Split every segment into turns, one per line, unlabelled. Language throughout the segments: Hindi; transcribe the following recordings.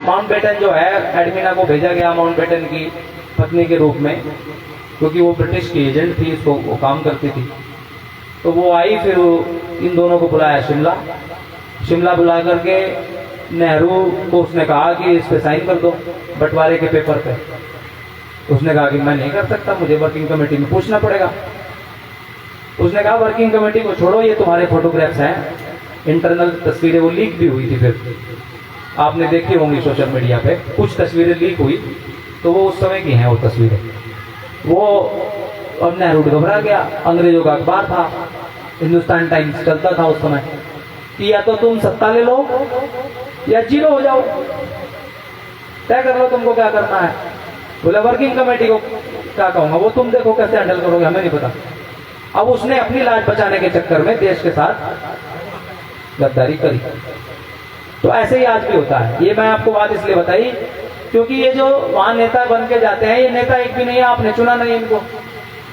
माउंटबेटन जो है, एडमिना को भेजा गया माउंटबेटन की पत्नी के रूप में, क्योंकि वो ब्रिटिश की एजेंट थी, उसको वो काम करती थी। तो वो आई, फिर इन दोनों को बुलाया शिमला बुला करके नेहरू को उसने कहा कि इस पे साइन कर दो बंटवारे के पेपर पे। उसने कहा कि मैं नहीं कर सकता, मुझे वर्किंग कमेटी में पूछना पड़ेगा। उसने कहा वर्किंग कमेटी को छोड़ो, ये तुम्हारे फोटोग्राफ्स हैं, इंटरनल तस्वीरें वो लीक भी हुई थी, फिर आपने देखी होंगी सोशल मीडिया पे, कुछ तस्वीरें लीक हुई, तो वो उस समय की हैं वो तस्वीरें। वो अब नेहरू घबरा गया, अंग्रेजों का अखबार था, हिंदुस्तान टाइम्स चलता था उस समय, कि या तो तुम सत्ता ले लो या जीरो हो जाओ, तय कर लो तुमको क्या करना है। बोले वर्किंग कमेटी को क्या कहूंगा, वो तुम देखो कैसे हैंडल करोगे, हमें नहीं पता। अब उसने अपनी लाज बचाने के चक्कर में देश के साथ गद्दारी करी। तो ऐसे ही आज भी होता है। ये मैं आपको बात इसलिए बताई क्योंकि ये जो वहां नेता बन के जाते हैं, ये नेता एक भी नहीं है, आपने चुना नहीं इनको,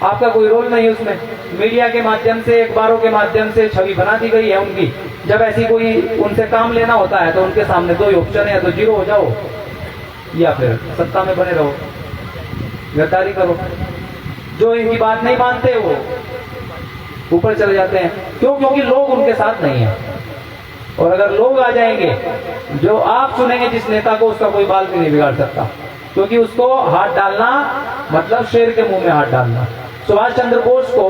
आपका कोई रोल नहीं है उसमें। मीडिया के माध्यम से, अखबारों के माध्यम से छवि बना दी गई है उनकी। जब ऐसी कोई उनसे काम लेना होता है तो उनके सामने दो ही ऑप्शन है, या तो जीरो हो जाओ या फिर सत्ता में बने रहो, गद्दारी करो। जो इनकी बात नहीं मानते वो ऊपर चले जाते हैं। क्यों? क्योंकि लोग उनके साथ नहीं है। और अगर लोग आ जाएंगे, जो आप चुनेंगे जिस नेता को, उसका कोई बाल भी नहीं बिगाड़ सकता, क्योंकि उसको हाथ डालना मतलब शेर के मुंह में हाथ डालना। सुभाष चंद्र बोस को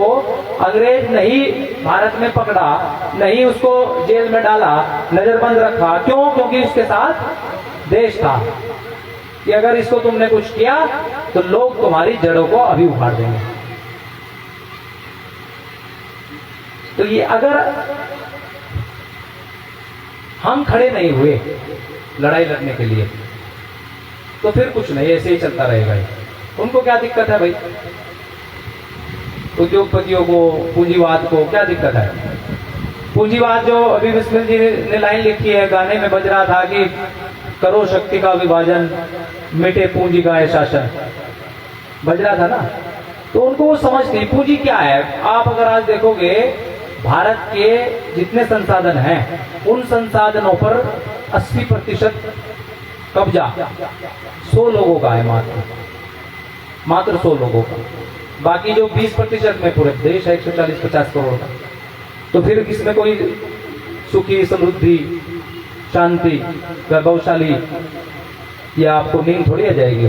अंग्रेज नहीं भारत में पकड़ा, नहीं उसको जेल में डाला, नजरबंद रखा। क्यों? क्योंकि उसके साथ देश था कि अगर इसको तुमने कुछ किया तो लोग तुम्हारी जड़ों को अभी उखाड़ देंगे। तो ये अगर हम खड़े नहीं हुए लड़ाई लड़ने के लिए तो फिर कुछ नहीं, ऐसे ही चलता रहेगा। उनको क्या दिक्कत है भाई, उद्योगपतियों को, पूंजीवाद को क्या दिक्कत है? पूंजीवाद जो अभी बिस्मिल जी ने लाइन लिखी है, गाने में बज रहा था कि करो शक्ति का विभाजन, मिटे पूंजी का है शासन, बज रहा था ना। तो उनको वो समझ नहीं पूंजी क्या है। आप अगर आज देखोगे भारत के जितने संसाधन हैं, उन संसाधनों पर 80% कब्जा 100 लोगों का है, मात्र 100 लोगों का। बाकी जो 20% में पूरे देश है 140-50 करोड़ का। तो फिर इसमें कोई सुखी, समृद्धि, शांति, वैभवशाली, ये आपको नींद थोड़ी आ जाएगी।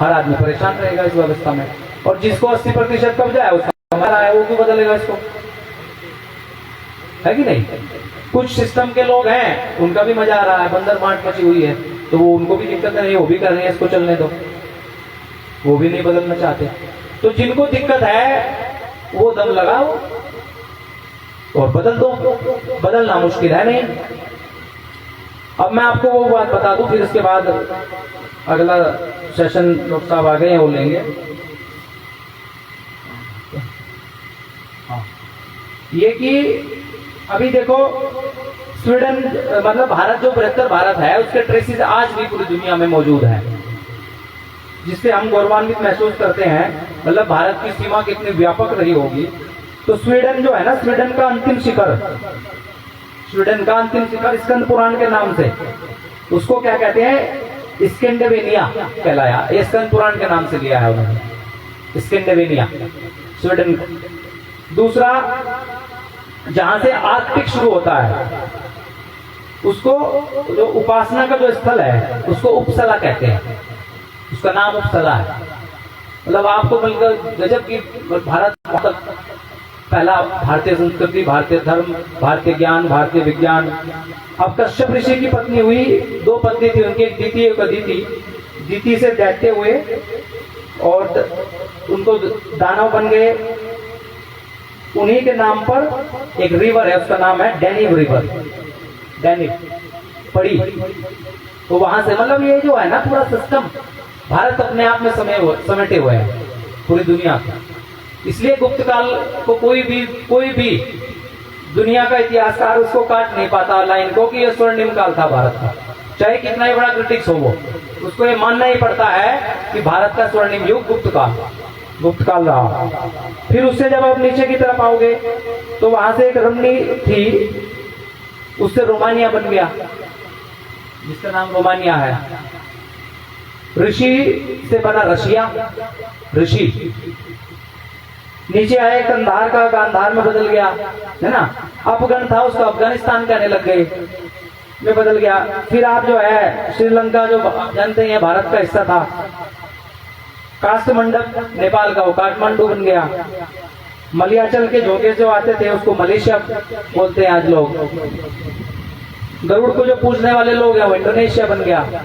हर आदमी परेशान रहेगा इस व्यवस्था में। और जिसको 80% कब्जा है, उसका हमारा है, वो क्यों बदलेगा इसको? है कि नहीं? कुछ सिस्टम के लोग हैं, उनका भी मजा आ रहा है, बंदर मार्ट मची हुई है, तो वो उनको भी दिक्कत नहीं, वो भी कर रहे हैं, इसको चलने दो, वो भी नहीं बदलना चाहते। तो जिनको दिक्कत है वो दम लगाओ और बदल दो, बदलना मुश्किल है नहीं। अब मैं आपको वो बात बता दूं, फिर इसके बाद अगला सेशन लोग साहब आ गए हैं वो लेंगे। ये कि अभी देखो स्वीडन, मतलब भारत जो बृहत्तर भारत है, उसके ट्रेसेस आज भी पूरी दुनिया में मौजूद हैं, जिससे हम गौरवान्वित महसूस करते हैं। मतलब भारत की सीमा कितनी व्यापक रही होगी। तो स्वीडन जो है ना, स्वीडन का अंतिम शिखर, स्वीडन का अंतिम शिखर स्कंद पुराण के नाम से, उसको क्या कहते हैं? स्कैंडिनेविया कहलाया। ये स्कंद पुराण के नाम से लिया है उन्होंने, स्कैंडिनेविया स्वीडन। दूसरा, जहां से आर्कटिक शुरू होता है, उसको जो उपासना का जो स्थल है, उसको उपसला कहते हैं, उसका नाम उपसला है। मतलब आपको मिलकर गजब की भारत पहला भारतीय संस्कृति, भारतीय धर्म, भारतीय ज्ञान, भारतीय विज्ञान। अब कश्यप ऋषि की पत्नी हुई, 2 पत्नी थी उनकी, एक दीति एक अदिति। दीति से दैत्य हुए और उनको दानव बन गए। उन्हीं के नाम पर एक रिवर है, उसका नाम है डैन्यूब रिवर, डैन्यूब पड़ी। तो वहां से मतलब ये जो है ना पूरा सिस्टम, भारत अपने आप में समेटे हुए है पूरी दुनिया का। इसलिए गुप्त काल को कोई भी दुनिया का इतिहासकार उसको काट नहीं पाता लाइन को कि ये स्वर्णिम काल था भारत का। चाहे कितना ही बड़ा क्रिटिक्स हो वो, उसको ये मानना ही पड़ता है कि भारत का स्वर्णिम युग गुप्त काल रहा। फिर उससे जब आप नीचे की तरफ आओगे तो वहां से एक रमणी थी, उससे रोमानिया बन गया। जिसका नाम रोमानिया है। ऋषि से बना रशिया, ऋषि। नीचे आए कंधार का गांधार में बदल गया, है ना। अफगान था उसका अफगानिस्तान कहने लग गए, में बदल गया। फिर आप जो है श्रीलंका, जो जानते हैं भारत का हिस्सा था, काठमंडप नेपाल का, वो काठमांडू बन गया। मलयाचल के झोंके जो आते थे उसको मलेशिया बोलते हैं आज लोग। गरुड़ को जो पूजने वाले लोग हैं वो इंडोनेशिया बन गया।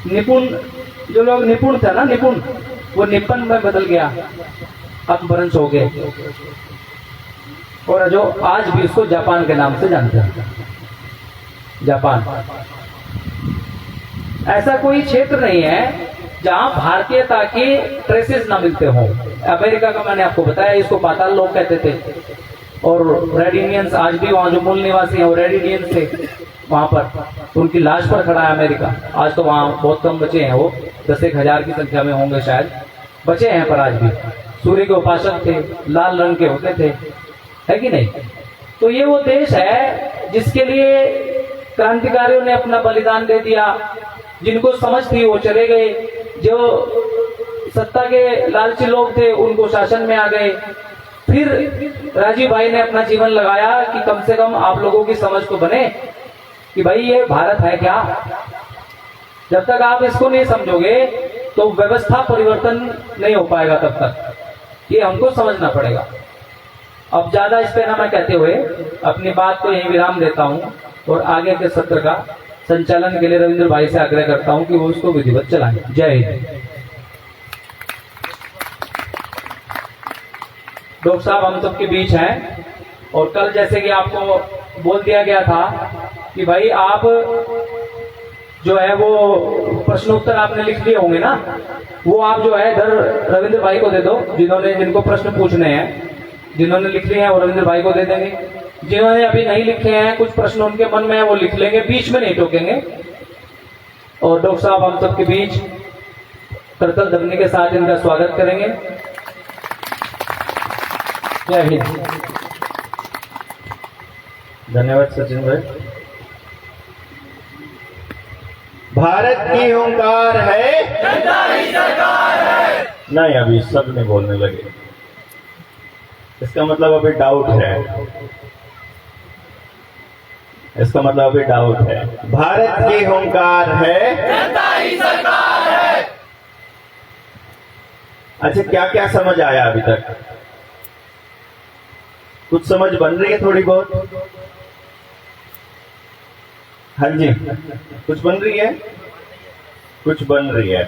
निपुण जो लोग निपुण थे ना, निपुण, वो निपन में बदल गया, अपभ्रंश हो गए। और जो आज भी उसको जापान के नाम से जानते हैं, जापान। ऐसा कोई क्षेत्र नहीं है जहां भारतीयता के ट्रेसेस ना मिलते हो। अमेरिका का मैंने आपको बताया, इसको पाताल लोग कहते थे। और रेड इंडियंस आज भी वहां जो मूल निवासी हैं वो रेड इंडियंस थे वहां पर, उनकी लाश पर खड़ा है अमेरिका। आज तो वहां बहुत कम बचे हैं, वो 10,000 की संख्या में होंगे शायद, बचे हैं पर आज भी। सूर्य के उपासक थे, लाल रंग के होते थे, है कि नहीं। तो ये वो देश है जिसके लिए क्रांतिकारियों ने अपना बलिदान दे दिया। जिनको समझ थी वो चले गए, जो सत्ता के लालची लोग थे उनको शासन में आ गए। फिर राजीव भाई ने अपना जीवन लगाया कि कम से कम आप लोगों की समझ तो बने कि भाई ये भारत है क्या। जब तक आप इसको नहीं समझोगे तो व्यवस्था परिवर्तन नहीं हो पाएगा, तब तक ये हमको समझना पड़ेगा। अब ज्यादा इस पे ना मैं कहते हुए अपनी बात को यही विराम देता हूं और आगे के सत्र का संचालन के लिए रविंद्र भाई से आग्रह करता हूं कि वो इसको विधिवत चलाएं। जय हिंद। डॉक्टर साहब हम सबके बीच हैं और कल जैसे कि आपको बोल दिया गया था कि भाई आप जो है वो प्रश्न उत्तर आपने लिख लिए होंगे ना, वो आप जो है इधर रविंद्र भाई को दे दो। जिनको प्रश्न पूछने हैं, जिन्होंने लिख लिए हैं वो रविंद्र भाई को दे देंगे। जिन्होंने अभी नहीं लिखे हैं, कुछ प्रश्न उनके मन में है, वो लिख लेंगे, बीच में नहीं टोकेंगे। और डॉक्टर साहब हम सबके बीच करतल ध्वनि के साथ इनका स्वागत करेंगे। जय हिंद।
धन्यवाद सचिन भाई। भारत की हुंकार है, जनता ही सरकार है। नहीं, अभी सब में बोलने लगे, इसका मतलब अभी डाउट है, इसका मतलब अभी डाउट है। भारत की हुंकार है, जनता ही सरकार है। अच्छा, क्या क्या समझ आया अभी तक? कुछ समझ बन रही है थोड़ी बहुत? हाँ जी, कुछ बन रही है, कुछ बन रही है।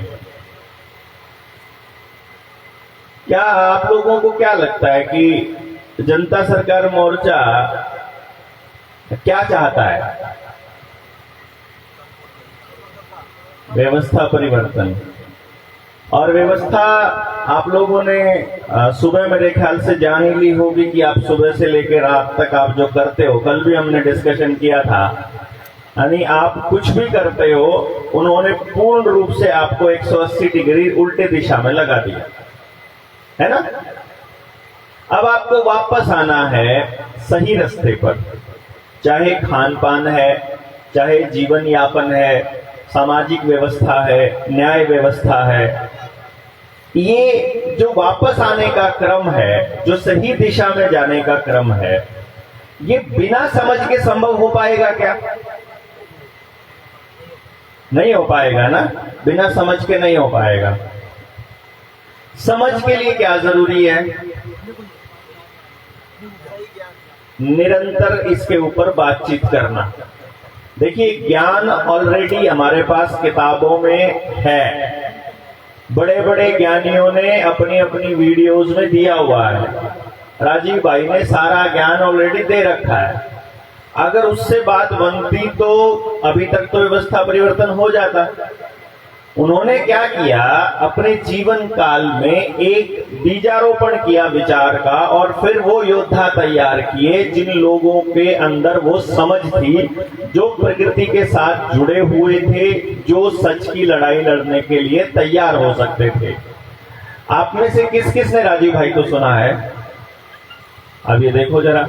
क्या आप लोगों को क्या लगता है कि जनता सरकार मोर्चा क्या चाहता है? व्यवस्था परिवर्तन। और व्यवस्था आप लोगों ने सुबह मेरे ख्याल से जान ही ली होगी कि आप सुबह से लेकर रात तक आप जो करते हो, कल भी हमने डिस्कशन किया था, यानी आप कुछ भी करते हो उन्होंने पूर्ण रूप से आपको 180 डिग्री उल्टे दिशा में लगा दिया है ना। अब आपको वापस आना है सही रास्ते पर, चाहे खान पान है, चाहे जीवन यापन है, सामाजिक व्यवस्था है, न्याय व्यवस्था है। ये जो वापस आने का क्रम है, जो सही दिशा में जाने का क्रम है, ये बिना समझ के संभव हो पाएगा क्या? नहीं हो पाएगा ना, बिना समझ के नहीं हो पाएगा। समझ के लिए क्या जरूरी है? निरंतर इसके ऊपर बातचीत करना। देखिए, ज्ञान ऑलरेडी हमारे पास किताबों में है, बड़े बड़े ज्ञानियों ने अपनी अपनी वीडियोस में दिया हुआ है। राजीव भाई ने सारा ज्ञान ऑलरेडी दे रखा है। अगर उससे बात बनती तो अभी तक तो व्यवस्था परिवर्तन हो जाता। उन्होंने क्या किया, अपने जीवन काल में एक बीजारोपण किया विचार का, और फिर वो योद्धा तैयार किए जिन लोगों के अंदर वो समझ थी, जो प्रकृति के साथ जुड़े हुए थे, जो सच की लड़ाई लड़ने के लिए तैयार हो सकते थे। आप में से किस किस ने राजीव भाई को सुना है? अब ये देखो जरा,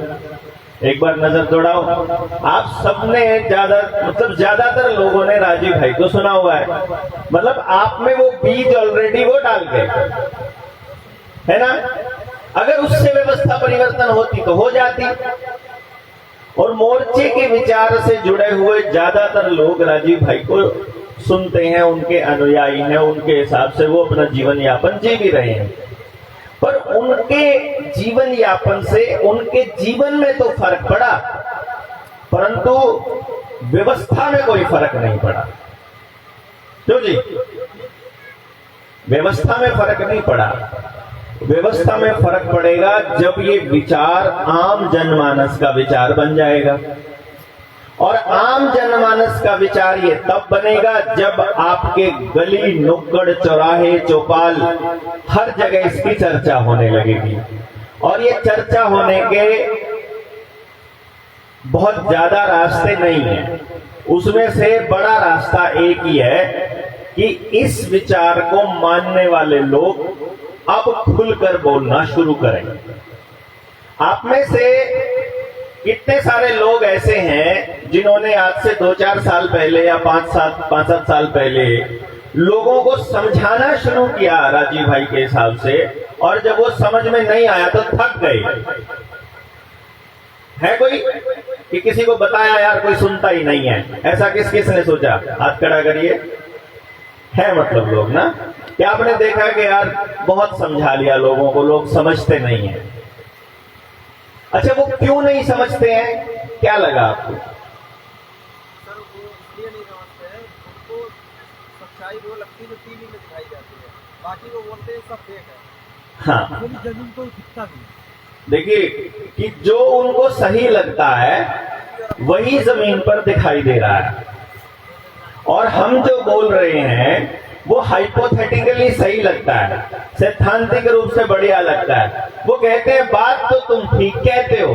एक बार नजर दौड़ाओ। आप सबने ज्यादातर लोगों ने राजीव भाई को सुना हुआ है। मतलब आप में वो बीज ऑलरेडी वो डाल गए, है ना। अगर उससे व्यवस्था परिवर्तन होती तो हो जाती। और मोर्चे के विचार से जुड़े हुए ज्यादातर लोग राजीव भाई को सुनते हैं, उनके अनुयायी हैं, उनके हिसाब से वो अपना जीवन यापन जी भी रहे हैं। पर उनके जीवन यापन से उनके जीवन में तो फर्क पड़ा, परंतु व्यवस्था में कोई फर्क नहीं पड़ा। क्यों जी? व्यवस्था में फर्क नहीं पड़ा। व्यवस्था में फर्क पड़ेगा जब ये विचार आम जनमानस का विचार बन जाएगा। और आम जनमानस का विचार ये तब बनेगा जब आपके गली, नुक्कड़, चौराहे, चौपाल हर जगह इसकी चर्चा होने लगेगी। और ये चर्चा होने के बहुत ज्यादा रास्ते नहीं है, उसमें से बड़ा रास्ता एक ही है कि इस विचार को मानने वाले लोग अब खुलकर बोलना शुरू करें। आप में से कितने सारे लोग ऐसे हैं जिन्होंने आज से 2-4 साल पहले या 5-7 साल पहले लोगों को समझाना शुरू किया राजीव भाई के हिसाब से, और जब वो समझ में नहीं आया तो थक गए? है कोई कि किसी को बताया यार कोई सुनता ही नहीं है? ऐसा किसने सोचा? हाथ खड़ा करिए। है मतलब लोग ना, क्या आपने देखा कि यार बहुत समझा लिया लोगों को, लोग समझते नहीं है। अच्छा, वो क्यों नहीं समझते हैं? क्या लगा आपको?
सर, वो इसलिए नहीं समझते हैं, उनको सच्चाई वो लगती है जो टीवी में दिखाई जाती है, बाकी वो बोलते हैं सब फेक है।
हाँ,
जमीन को दिखता नहीं।
देखिए कि जो उनको सही लगता है वही जमीन पर दिखाई दे रहा है, और हम जो बोल रहे हैं वो हाइपोथेटिकली सही लगता है, सैद्धांतिक रूप से बढ़िया लगता है। वो कहते हैं बात तो तुम ठीक कहते हो,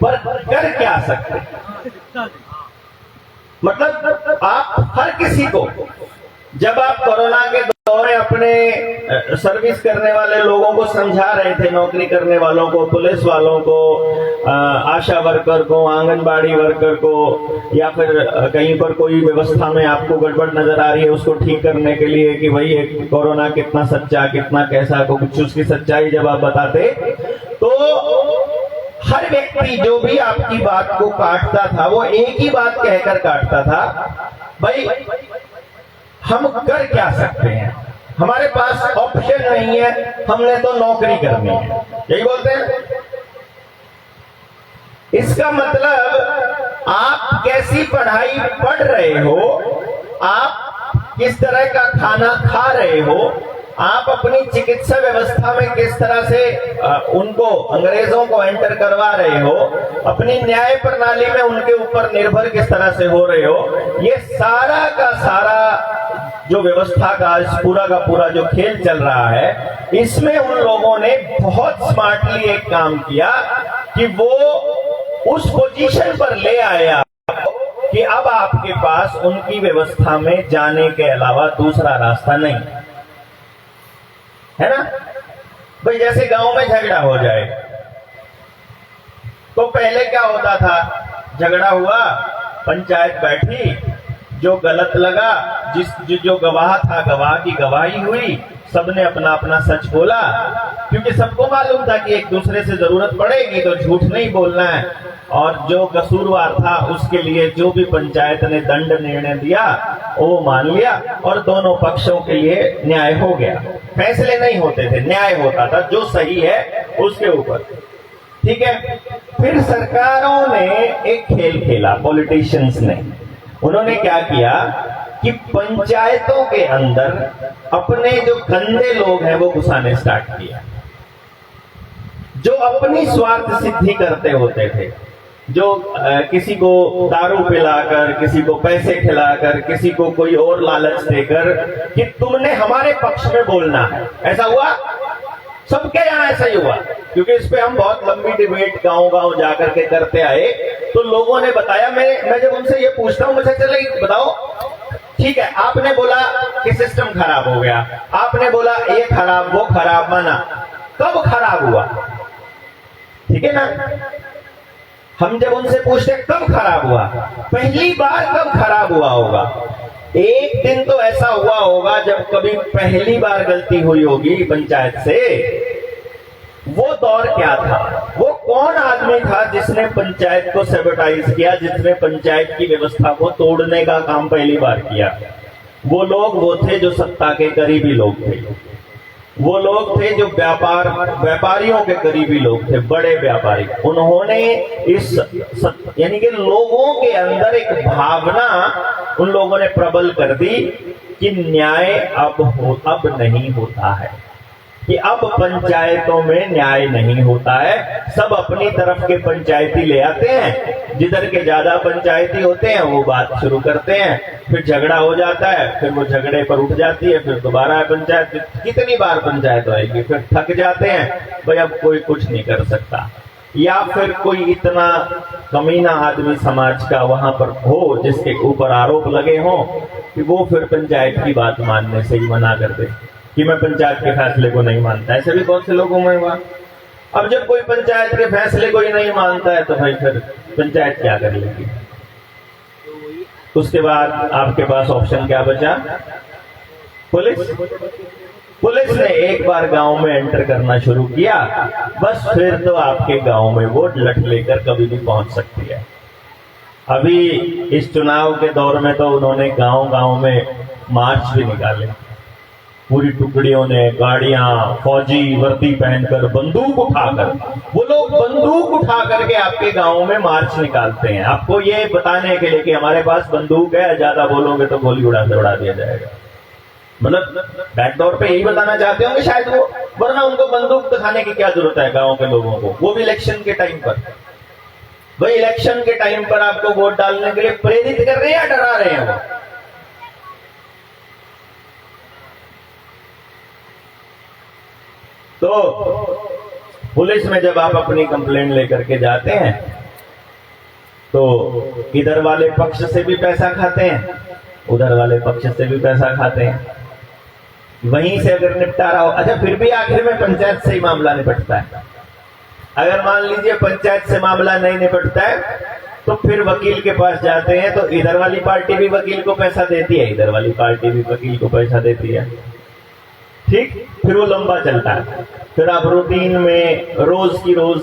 पर कर क्या सकते? मतलब आप हर किसी को, जब आप कोरोना के दौर में अपने सर्विस करने वाले लोगों को समझा रहे थे, नौकरी करने वालों को, पुलिस वालों को, आशा वर्कर को, आंगनबाड़ी वर्कर को, या फिर कहीं पर कोई व्यवस्था में आपको गड़बड़ नजर आ रही है उसको ठीक करने के लिए कि भाई कोरोना कितना सच्चा, कितना कैसा, कुछ उसकी सच्चाई जब आप बताते तो हर व्यक्ति जो भी आपकी बात को काटता था वो एक ही बात कहकर काटता था, भाई हम कर क्या सकते हैं, हमारे पास ऑप्शन नहीं है, हमने तो नौकरी करनी है। यही बोलते हैं। इसका मतलब आप कैसी पढ़ाई पढ़ रहे हो, आप किस तरह का खाना खा रहे हो, आप अपनी चिकित्सा व्यवस्था में किस तरह से उनको, अंग्रेजों को एंटर करवा रहे हो, अपनी न्याय प्रणाली में उनके ऊपर निर्भर किस तरह से हो रहे हो, ये सारा का सारा जो व्यवस्था का पूरा का पूरा जो खेल चल रहा है, इसमें उन लोगों ने बहुत स्मार्टली एक काम किया कि वो उस पोजीशन पर ले आए आपको कि अब आपके पास उनकी व्यवस्था में जाने के अलावा दूसरा रास्ता नहीं है ना। भाई जैसे गांव में झगड़ा हो जाए तो पहले क्या होता था, झगड़ा हुआ, पंचायत बैठी, जो गलत लगा, जो गवाह था गवाह की गवाही हुई, सबने अपना अपना सच बोला, क्योंकि सबको मालूम था कि एक दूसरे से जरूरत पड़ेगी तो झूठ नहीं बोलना है, और जो कसूरवार था उसके लिए जो भी पंचायत ने दंड निर्णय दिया वो मान लिया, और दोनों पक्षों के लिए न्याय हो गया। फैसले नहीं होते थे, न्याय होता था, जो सही है उसके ऊपर। ठीक है। फिर सरकारों ने एक खेल खेला, पॉलिटिशियंस ने, उन्होंने क्या किया कि पंचायतों के अंदर अपने जो गंदे लोग हैं वो घुसाने स्टार्ट किया, जो अपनी स्वार्थ सिद्धि करते होते थे, जो किसी को दारू पिलाकर, किसी को पैसे खिलाकर, किसी को कोई और लालच देकर कि तुमने हमारे पक्ष में बोलना है। ऐसा हुआ? सबके यहाँ ऐसा ही हुआ, क्योंकि इस पे हम बहुत लंबी डिबेट गांव-गांव जाकर के करते आए। तो लोगों ने बताया, मैं जब उनसे ये पूछता हूँ, मुझे चले बताओ, ठीक है, आपने बोला कि सिस्टम खराब हो गया, आपने बोला ये खराब वो खराब, माना, कब खराब हुआ? ठीक है ना। हम जब उनसे पूछते कब खराब हुआ, पहली बार कब खराब हुआ होगा, एक दिन तो ऐसा हुआ होगा जब कभी पहली बार गलती हुई होगी पंचायत से। वो दौर क्या था, वो कौन आदमी था जिसने पंचायत को सैबोटाइज किया, जिसने पंचायत की व्यवस्था को तोड़ने का काम पहली बार किया। वो लोग वो थे जो सत्ता के करीबी लोग थे, वो लोग थे जो व्यापारियों के करीबी लोग थे, बड़े व्यापारी। उन्होंने यानी कि लोगों के अंदर एक भावना उन लोगों ने प्रबल कर दी कि न्याय अब नहीं होता है, कि अब पंचायतों में न्याय नहीं होता है। सब अपनी तरफ के पंचायती ले आते हैं, जिधर के ज्यादा पंचायती होते हैं वो बात शुरू करते हैं, फिर झगड़ा हो जाता है, फिर वो झगड़े पर उठ जाती है, फिर दोबारा पंचायत, कितनी बार पंचायत होएगी, फिर थक जाते हैं, भाई अब कोई कुछ नहीं कर सकता। या फिर कोई इतना कमीना आदमी समाज का वहां पर हो जिसके ऊपर आरोप लगे हों कि वो फिर पंचायत की बात मानने से ही मना कर दे कि मैं पंचायत के फैसले को नहीं मानता। ऐसे भी बहुत से लोगों में हुआ। अब जब कोई पंचायत के फैसले को ही नहीं मानता है तो भाई फिर पंचायत क्या कर लेगी। उसके बाद आपके पास ऑप्शन क्या बचा, पुलिस ने एक बार गांव में एंटर करना शुरू किया, बस फिर तो आपके गांव में वो लठ लेकर कभी भी पहुंच सकती है। अभी इस चुनाव के दौर में तो उन्होंने गांव में मार्च भी निकाले, पूरी टुकड़ियों ने गाड़ियां, फौजी वर्दी पहनकर, बंदूक उठाकर, वो लोग बंदूक उठा करके आपके गांव में मार्च निकालते हैं, आपको ये बताने के लिए कि हमारे पास बंदूक है, ज्यादा बोलोगे तो गोली उड़ा दिया जाएगा। मतलब बैकडोर पे यही बताना चाहते होंगे शायद वो, वरना उनको बंदूक दिखाने की क्या जरूरत है गांव के लोगों को, वो भी इलेक्शन के टाइम पर। भाई इलेक्शन के टाइम पर आपको वोट डालने के लिए प्रेरित कर रहे हैं या डरा रहे हैं वो? तो पुलिस में जब आप अपनी कंप्लेंट लेकर के जाते हैं तो इधर वाले पक्ष से भी पैसा खाते हैं, उधर वाले पक्ष से भी पैसा खाते हैं, वहीं से अगर निपटारा हो। अच्छा, फिर भी आखिर में पंचायत से ही मामला निपटता है। अगर मान लीजिए पंचायत से मामला नहीं निपटता है तो फिर वकील के पास जाते हैं, तो इधर वाली पार्टी भी वकील को पैसा देती है, इधर वाली पार्टी भी वकील को पैसा देती है, ठीक। फिर वो लंबा चलता है, फिर आप रूटीन में रोज की रोज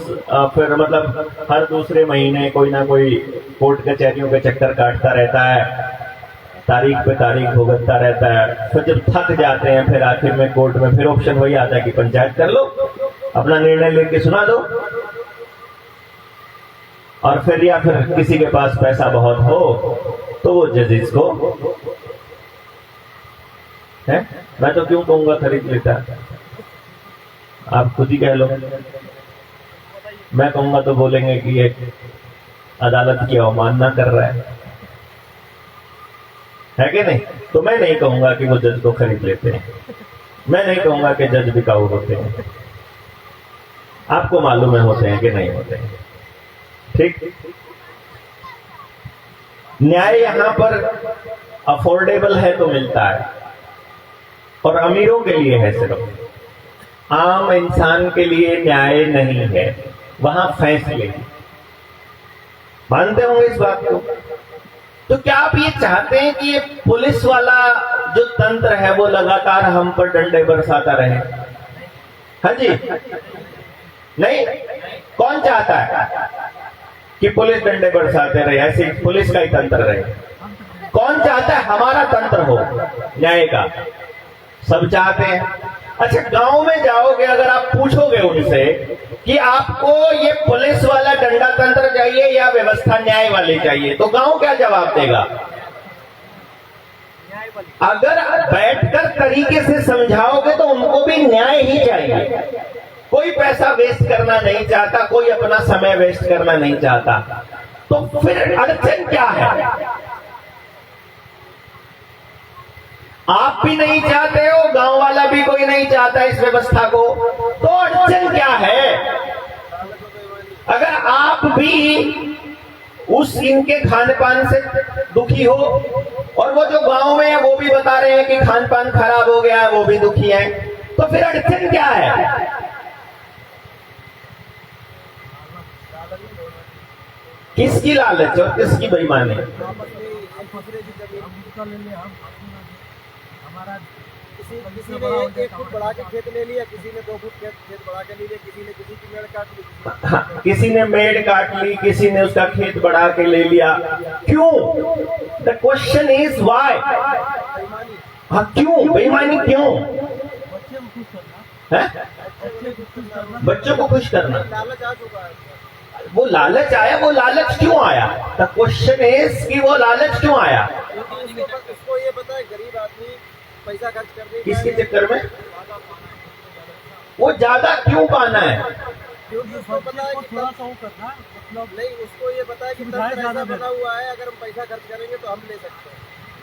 फिर मतलब हर दूसरे महीने कोई ना कोई कोर्ट कचहरियों के चक्कर काटता रहता है, तारीख पे तारीख भुगतता रहता है। फिर जब थक जाते हैं फिर आखिर में कोर्ट में फिर ऑप्शन वही आता है कि पंचायत कर लो, अपना निर्णय लेके सुना दो। और फिर या फिर किसी के पास पैसा बहुत हो तो वो जजेस को है, मैं तो क्यों कहूंगा खरीद लेता, आप खुद ही कह लो। मैं कहूंगा तो बोलेंगे कि ये अदालत की अवमानना कर रहा है कि नहीं? तो मैं नहीं कहूंगा कि वो जज को खरीद लेते हैं, मैं नहीं कहूंगा कि जज बिकाऊ होते हैं, आपको मालूम है होते हैं कि नहीं होते हैं, ठीक। न्याय यहां पर अफोर्डेबल है तो मिलता है, और अमीरों के लिए है, सिर्फ आम इंसान के लिए न्याय नहीं है वहां फैसले। मानते होंगे इस बात को? तो क्या आप ये चाहते हैं कि ये पुलिस वाला जो तंत्र है वो लगातार हम पर डंडे बरसाता रहे? हाँ जी, नहीं। कौन चाहता है कि पुलिस डंडे बरसाते रहे, ऐसे पुलिस का ही तंत्र रहे? कौन चाहता है हमारा तंत्र हो न्याय का? सब चाहते हैं। अच्छा, गांव में जाओगे, अगर आप पूछोगे उनसे कि आपको ये पुलिस वाला डंडा तंत्र चाहिए या व्यवस्था न्याय वाली चाहिए, तो गांव क्या जवाब देगा? अगर बैठकर तरीके से समझाओगे तो उनको भी न्याय ही चाहिए। कोई पैसा वेस्ट करना नहीं चाहता, कोई अपना समय वेस्ट करना नहीं चाहता, तो फिर अड़चन क्या है? आप भी नहीं चाहते हो, गांव वाला भी कोई नहीं चाहता इस व्यवस्था को, तो अड़चन क्या है? अगर आप भी उस इनके खान पान से दुखी हो और वो जो गांव में है वो भी बता रहे हैं कि खान पान खराब हो गया है, वो भी दुखी है, तो फिर अड़चन क्या है? किसकी लालच और किसकी बेईमानी?
आपस में एक दूसरे की जमीन हमारा किसी ने 1 फुट बढ़ा के खेत ले लिया, किसी ने 2 फुट खेत बढ़ा के ले लिया, किसी ने किसी की मेड़ काट ली,
हाँ, किसी ने मेड़ काट ली, किसी ने उसका खेत बढ़ा के ले लिया। क्यों? The question is why.
बेईमानी।
हाँ, क्यों बेईमानी? क्यों है? बच्चों को खुश करना।
लालच आ चुका है।
वो लालच आया, वो लालच क्यों आया? द क्वेश्चन इज कि वो लालच क्यों आया?
क्योंकि उसको ये पता है गरीब आदमी पैसा खर्च करने
किसके चक्कर में? वो ज्यादा क्यों पाना है?
क्योंकि उसको पता है कि नहीं, उसको ये पता है कि तंत्र ऐसा बना हुआ है, अगर हम पैसा खर्च करेंगे तो हम ले सकते हैं।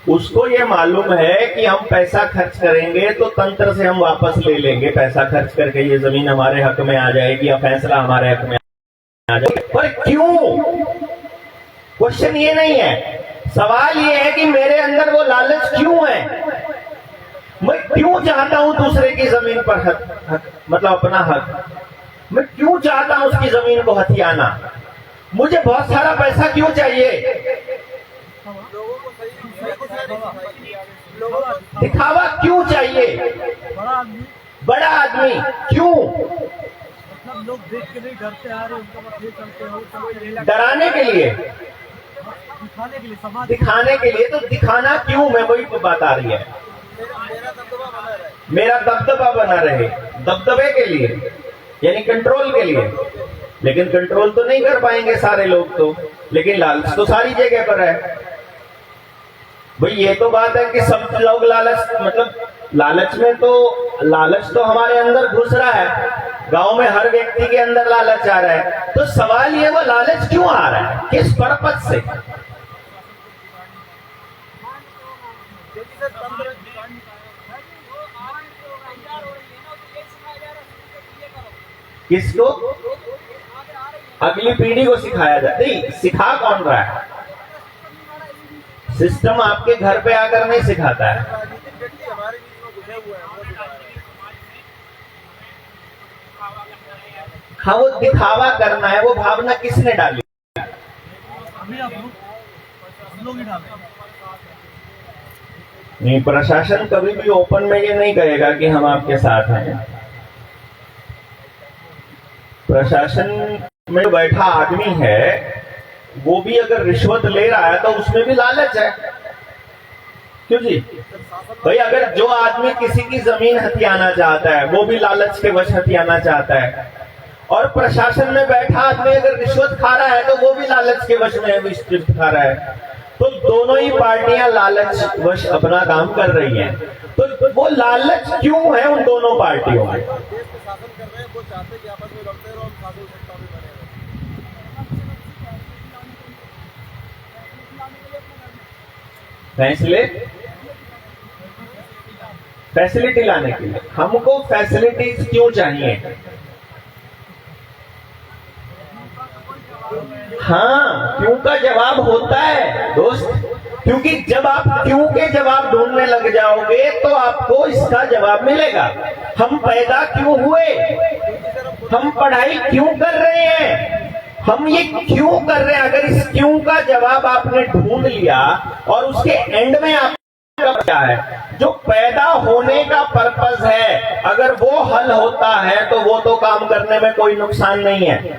उसको ये मालूम है कि हम पैसा खर्च करेंगे तो तंत्र से हम वापस ले लेंगे, पैसा खर्च करके ये जमीन हमारे हक में आ जाएगी या फैसला हमारे हक में आ जाएगा। पर क्यों? क्वेश्चन ये नहीं है, सवाल ये है कि मेरे अंदर वो लालच क्यों है? मैं क्यों चाहता हूं दूसरे की जमीन पर हक मतलब अपना हक? मैं क्यों चाहता हूं उसकी जमीन को हथियाना? मुझे बहुत सारा पैसा क्यों चाहिए?
लोगों को सही लोगों को
दिखावा क्यों चाहिए? बड़ा आदमी क्यों?
मतलब लोग देख के नहीं डरते आ रहे, उनका मतलब ये चलते हैं, वो चलते हैं,
डराने के लिए,
दिखाने के लिए, समाज
दिखाने के लिए। तो दिखाना क्यों? मैं वही बात आ रही है।
मेरा दबदबा बना रहे।
मेरा दबदबा बना रहे, दबदबे के लिए, यानी कंट्रोल के लिए। लेकिन कंट्रोल तो नहीं कर पाएंगे सारे लोग तो, लेकिन लालच तो सारी जगह पर है भाई। ये तो बात है कि सब लोग लालच, मतलब लालच में तो, लालच तो हमारे अंदर घुस रहा है। गांव में हर व्यक्ति के अंदर लालच आ रहा है। तो सवाल ये, वो लालच क्यों आ रहा है? किस पर्पज से?
क्योंकि सर तंत्र
किसको? अगली पीढ़ी को सिखाया जाता नहीं। सिखा कौन रहा है? सिस्टम आपके घर पे आकर नहीं सिखाता है।
राजनीतिक व्यक्ति हमारे बीच में घुसे हुए हैं, वो दिखा रहे हैं।
हाँ, वो दिखावा करना है। वो भावना किसने डाली?
अभी हम लोग ही डालते हैं।
नहीं, प्रशासन कभी भी ओपन में ये नहीं कहेगा कि हम आपके साथ हैं। प्रशासन में बैठा आदमी है, वो भी अगर रिश्वत ले रहा है तो उसमें भी लालच है। क्यों जी भाई? अगर जो आदमी किसी की जमीन हथियाना चाहता है, वो भी लालच के वश हथियाना चाहता है। और प्रशासन में बैठा आदमी अगर रिश्वत खा रहा है तो वो भी लालच के वश में रिश्वत खा रहा है। तो दोनों ही पार्टियां लालच वश अपना काम कर रही हैं। तो वो लालच क्यों है उन दोनों पार्टियों में?
देश पे शासन कर रहे हैं, वो चाहते हैं कि आपस में लड़ते रहो, हम शासन सत्ता में बने रहे।
फैसिलिटी लाने के लिए। हमको फैसिलिटीज क्यों चाहिए? हाँ, क्यों का जवाब होता है दोस्त। क्योंकि जब आप क्यों के जवाब ढूंढने लग जाओगे तो आपको इसका जवाब मिलेगा। हम पैदा क्यों हुए? हम पढ़ाई क्यों कर रहे हैं? हम ये क्यों कर रहे हैं? अगर इस क्यों का जवाब आपने ढूंढ लिया और उसके एंड में आपका क्या है, जो पैदा होने का पर्पस है, अगर वो हल होता है तो वो तो काम करने में कोई नुकसान नहीं है।
सर,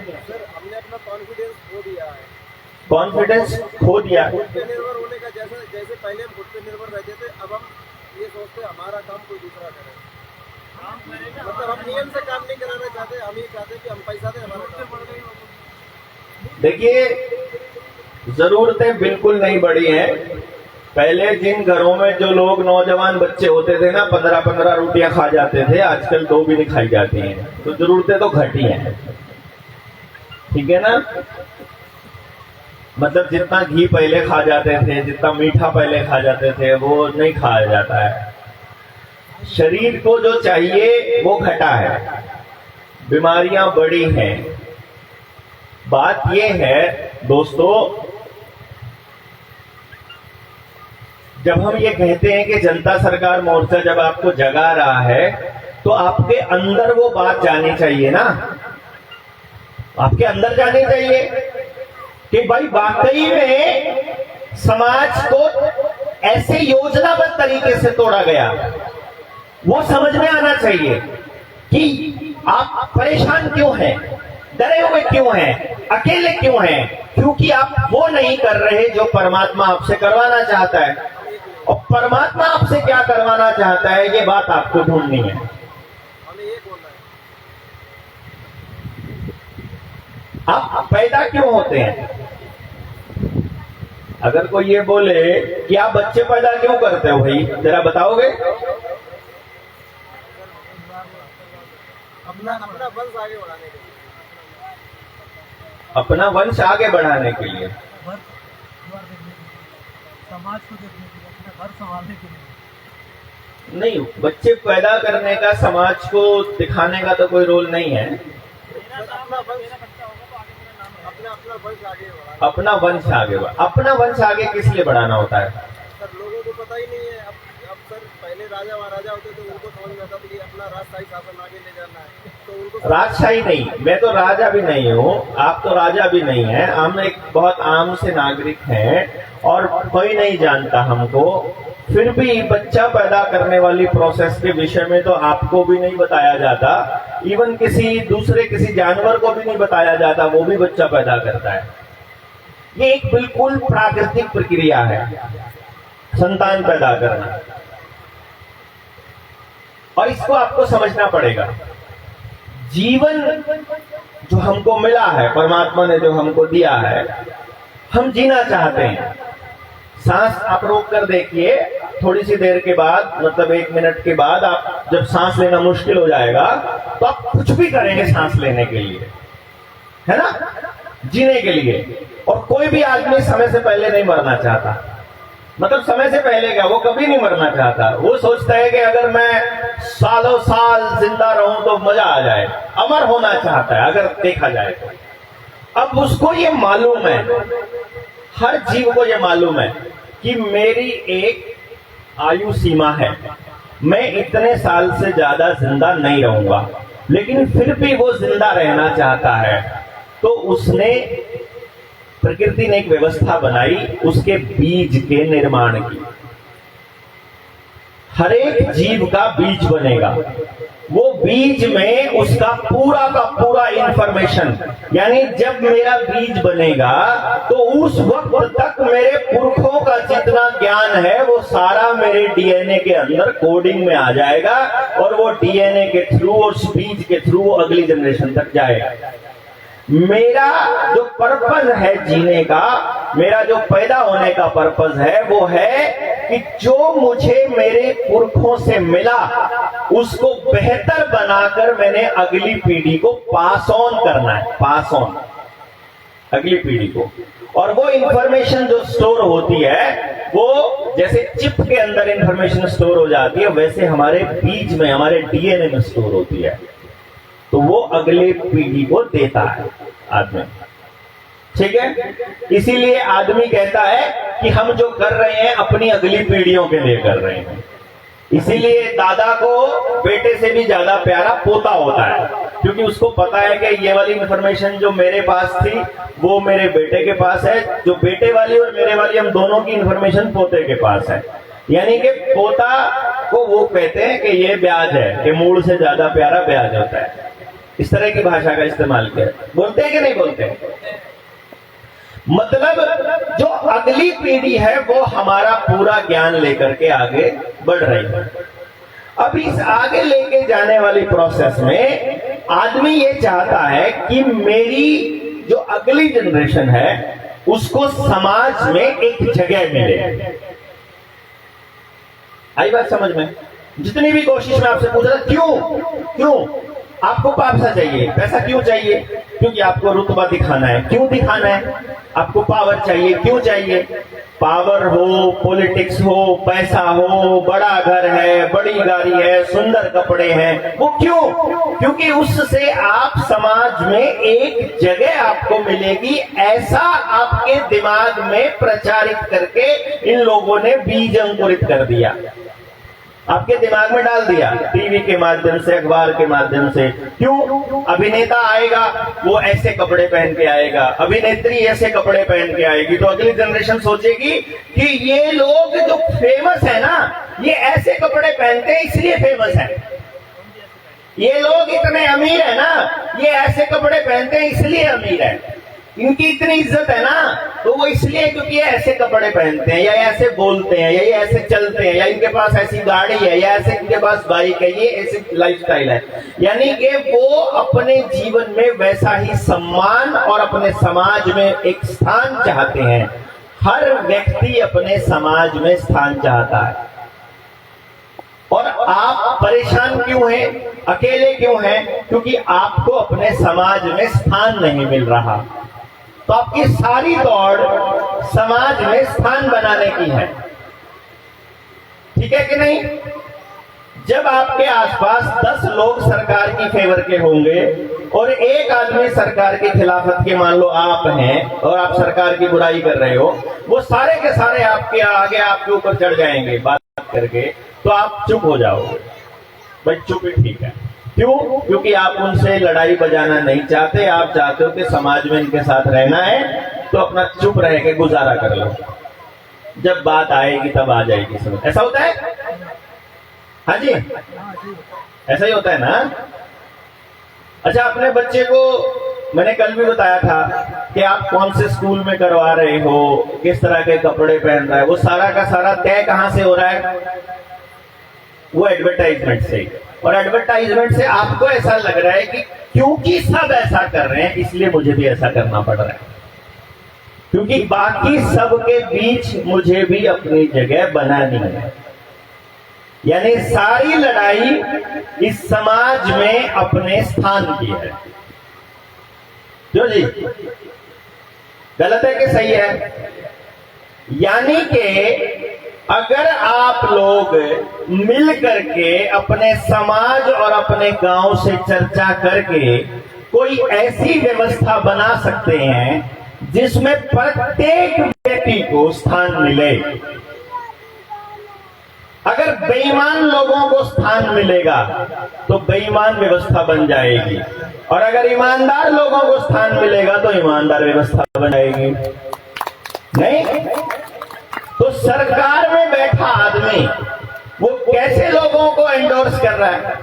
हमने अपना कॉन्फिडेंस खो दिया है।
कॉन्फिडेंस खो दिया।
खुद पे निर्भर होने का, जैसे पहले हम खुद पे निर्भर रहते थे, अब हम ये सोचते हमारा काम कोई दूसरा करे। मतलब हम नियम से काम नहीं कराना चाहते, हम ये चाहते कि हम पैसा दें, हमारा काम।
देखिए, जरूरतें बिल्कुल नहीं बढ़ी हैं। पहले जिन घरों में जो लोग नौजवान बच्चे होते थे ना, 15-15 रोटियां खा जाते थे, आजकल 2 भी नहीं खाई जाती हैं। तो जरूरतें तो घटी हैं, ठीक है ना? मतलब जितना घी पहले खा जाते थे, जितना मीठा पहले खा जाते थे, वो नहीं खाया जाता है। शरीर को जो चाहिए वो घटा है, बीमारियां बढ़ी हैं। बात यह है दोस्तों, जब हम ये कहते हैं कि जनता सरकार मोर्चा जब आपको जगा रहा है, तो आपके अंदर वो बात जानी चाहिए ना, आपके अंदर जानी चाहिए। कि भाई वाकई में समाज को ऐसे योजनाबद्ध तरीके से तोड़ा गया। वो समझ में आना चाहिए कि आप परेशान क्यों हैं, डरे हुए क्यों हैं, अकेले क्यों हैं, क्योंकि आप वो नहीं कर रहे जो परमात्मा आपसे करवाना चाहता है। और परमात्मा आपसे क्या करवाना चाहता है, ये बात आपको ढूंढनी है।
हमें ये बोलना है।
आप पैदा क्यों होते हैं? अगर कोई ये बोले कि आप बच्चे पैदा क्यों करते हो, भाई जरा बताओगे?
अपना अपना वंश आगे बढ़ाने के लिए।
अपना वंश आगे बढ़ाने के लिए।
घर द्वार देखने के लिए, समाज को देखने के लिए, अपना घर संभालने के लिए।
नहीं, बच्चे पैदा करने का समाज को दिखाने का तो कोई रोल नहीं है।
अपना वंश अपना वंश आगे बढ़ाना।
अपना वंश आगे अपना वंश आगे किस लिए बढ़ाना होता है?
सर लोगों को पता ही नहीं है। अब सर पहले राजा महाराजा होते तो उनको समझ में आता था कि अपना राजशाही शासन आगे ले जाना है, तो उनको
राजशाही नहीं, मैं तो राजा भी नहीं हूँ, आप तो राजा भी नहीं है, हम एक बहुत आम से नागरिक हैं और कोई नहीं जानता हमको। फिर भी बच्चा पैदा करने वाली प्रोसेस के विषय में तो आपको भी नहीं बताया जाता, इवन किसी जानवर को भी नहीं बताया जाता, वो भी बच्चा पैदा करता है। ये एक बिल्कुल प्राकृतिक प्रक्रिया है, संतान पैदा करना, और इसको आपको समझना पड़ेगा। जीवन जो हमको मिला है, परमात्मा ने जो हमको दिया है, हम जीना चाहते हैं। सांस आप रोक कर देखिए, थोड़ी सी देर के बाद, मतलब 1 मिनट के बाद आप जब सांस लेना मुश्किल हो जाएगा तो आप कुछ भी करेंगे सांस लेने के लिए, है ना, जीने के लिए। और कोई भी आदमी समय से पहले नहीं मरना चाहता, मतलब समय से पहले क्या, वो कभी नहीं मरना चाहता। वो सोचता है कि अगर मैं सालों साल जिंदा रहूं तो मजा आ जाए, अमर होना चाहता है अगर देखा जाए तो। अब उसको ये मालूम है, हर जीव को ये मालूम है कि मेरी एक आयु सीमा है, मैं इतने साल से ज्यादा जिंदा नहीं रहूंगा, लेकिन फिर भी वो जिंदा रहना चाहता है। तो उसने, प्रकृति ने एक व्यवस्था बनाई उसके बीज के निर्माण की। हर एक जीव का बीज बनेगा, वो बीज में उसका पूरा का पूरा इंफॉर्मेशन, यानी जब मेरा बीज बनेगा तो उस वक्त तक मेरे पुरखों का जितना ज्ञान है वो सारा मेरे डीएनए के अंदर कोडिंग में आ जाएगा, और वो डीएनए के थ्रू और उस बीज के थ्रू वो अगली जनरेशन तक जाएगा। मेरा जो पर्पज है जीने का, मेरा जो पैदा होने का पर्पज है, वो है कि जो मुझे मेरे पुरखों से मिला उसको बेहतर बनाकर मैंने अगली पीढ़ी को पास ऑन करना है, पास ऑन अगली पीढ़ी को। और वो इंफॉर्मेशन जो स्टोर होती है, वो जैसे चिप के अंदर इंफॉर्मेशन स्टोर हो जाती है, वैसे हमारे बीज में, हमारे डीएनए में स्टोर होती है। तो वो अगले पीढ़ी को देता है आदमी, ठीक है। इसीलिए आदमी कहता है कि हम जो कर रहे हैं अपनी अगली पीढ़ियों के लिए कर रहे हैं। इसीलिए दादा को बेटे से भी ज्यादा प्यारा पोता होता है, क्योंकि उसको पता है कि ये वाली इंफॉर्मेशन जो मेरे पास थी वो मेरे बेटे के पास है, जो बेटे वाली और मेरे वाली, हम दोनों की इंफॉर्मेशन पोते के पास है। यानी कि पोता को वो कहते हैं कि ये ब्याज है, कि मूल से ज्यादा प्यारा ब्याज होता है। इस तरह की भाषा का इस्तेमाल किया, बोलते हैं कि नहीं बोलते हैं? मतलब जो अगली पीढ़ी है वो हमारा पूरा ज्ञान लेकर के आगे बढ़ रही है। अब इस आगे लेके जाने वाली प्रोसेस में आदमी ये चाहता है कि मेरी जो अगली जनरेशन है उसको समाज में एक जगह मिले। आई बात समझ में? जितनी भी कोशिश मैं आपसे पूछ रहा, क्यों आपको पैसा चाहिए? पैसा क्यों चाहिए? क्योंकि आपको रुतबा दिखाना है। क्यों दिखाना है? आपको पावर चाहिए। क्यों चाहिए? पावर हो, पॉलिटिक्स हो, पैसा हो, बड़ा घर है, बड़ी गाड़ी है, सुंदर कपड़े हैं, वो क्यों? क्योंकि उससे आप समाज में एक जगह आपको मिलेगी, ऐसा आपके दिमाग में प्रचारित करके इन लोगों ने बीज अंकुरित कर दिया। आपके दिमाग में डाल दिया, टीवी के माध्यम से, अखबार के माध्यम से। क्यों? अभिनेता आएगा वो ऐसे कपड़े पहन के आएगा, अभिनेत्री ऐसे कपड़े पहन के आएगी, तो अगली जनरेशन सोचेगी कि ये लोग जो फेमस है ना, ये ऐसे कपड़े पहनते हैं इसलिए फेमस है। ये लोग इतने अमीर है ना, ये ऐसे कपड़े पहनते हैं इसलिए अमीर है। इनकी इतनी इज्जत है ना, तो वो इसलिए क्योंकि ये ऐसे कपड़े पहनते हैं, या ऐसे बोलते हैं, या ये ऐसे चलते हैं, या इनके पास ऐसी गाड़ी है, या ऐसे इनके पास बाइक है, ये ऐसी लाइफस्टाइल है। यानी कि वो अपने जीवन में वैसा ही सम्मान और अपने समाज में एक स्थान चाहते हैं। हर व्यक्ति अपने समाज में स्थान चाहता है। और आप परेशान क्यों हैं, अकेले क्यों हैं? क्योंकि आपको अपने समाज में स्थान नहीं मिल रहा। तो आपकी सारी दौड़ समाज में स्थान बनाने की है, ठीक है कि नहीं? जब आपके आसपास 10 लोग सरकार की फेवर के होंगे और एक आदमी सरकार के खिलाफत के, मान लो आप हैं और आप सरकार की बुराई कर रहे हो, वो सारे के सारे आपके आगे, आपके ऊपर चढ़ जाएंगे बात करके, तो आप चुप हो जाओगे। भाई चुप ही ठीक है। क्यों? क्योंकि आप उनसे लड़ाई बजाना नहीं चाहते। आप चाहते हो कि समाज में इनके साथ रहना है, तो अपना चुप रह के गुजारा कर लो। जब बात आएगी तब आ जाएगी समझ। ऐसा होता है? हाँ जी, ऐसा ही होता है ना। अच्छा, अपने बच्चे को मैंने कल भी बताया था कि आप कौन से स्कूल में करवा रहे हो, किस तरह के कपड़े पहन रहा है, वो सारा का सारा तय कहां से हो रहा है? वो एडवर्टाइजमेंट से। और एडवर्टाइजमेंट से आपको ऐसा लग रहा है कि क्योंकि सब ऐसा कर रहे हैं इसलिए मुझे भी ऐसा करना पड़ रहा है, क्योंकि बाकी सब के बीच मुझे भी अपनी जगह बनानी है। यानी सारी लड़ाई इस समाज में अपने स्थान की है। क्यों जी? गलत है कि सही है? यानी कि अगर आप लोग मिल करके अपने समाज और अपने गांव से चर्चा करके कोई ऐसी व्यवस्था बना सकते हैं जिसमें प्रत्येक व्यक्ति को स्थान मिले। अगर बेईमान लोगों को स्थान मिलेगा तो बेईमान व्यवस्था बन जाएगी, और अगर ईमानदार लोगों को स्थान मिलेगा तो ईमानदार व्यवस्था बन जाएगी। नहीं तो सरकार में बैठा आदमी वो कैसे लोगों को एंडोर्स कर रहा है?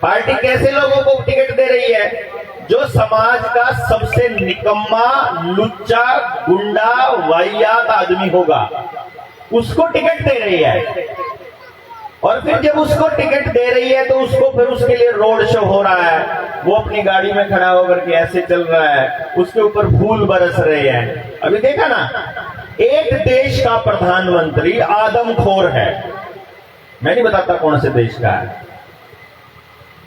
पार्टी कैसे लोगों को टिकट दे रही है? जो समाज का सबसे निकम्मा, लुच्चा, गुंडा, वाहियात आदमी होगा उसको टिकट दे रही है। और फिर जब उसको टिकट दे रही है तो उसको फिर उसके लिए रोड शो हो रहा है, वो अपनी गाड़ी में खड़ा होकर के ऐसे चल रहा है, उसके ऊपर फूल बरस रहे हैं। अभी देखा ना, एक देश का प्रधानमंत्री आदमखोर है, मैं नहीं बताता कौन से देश का है,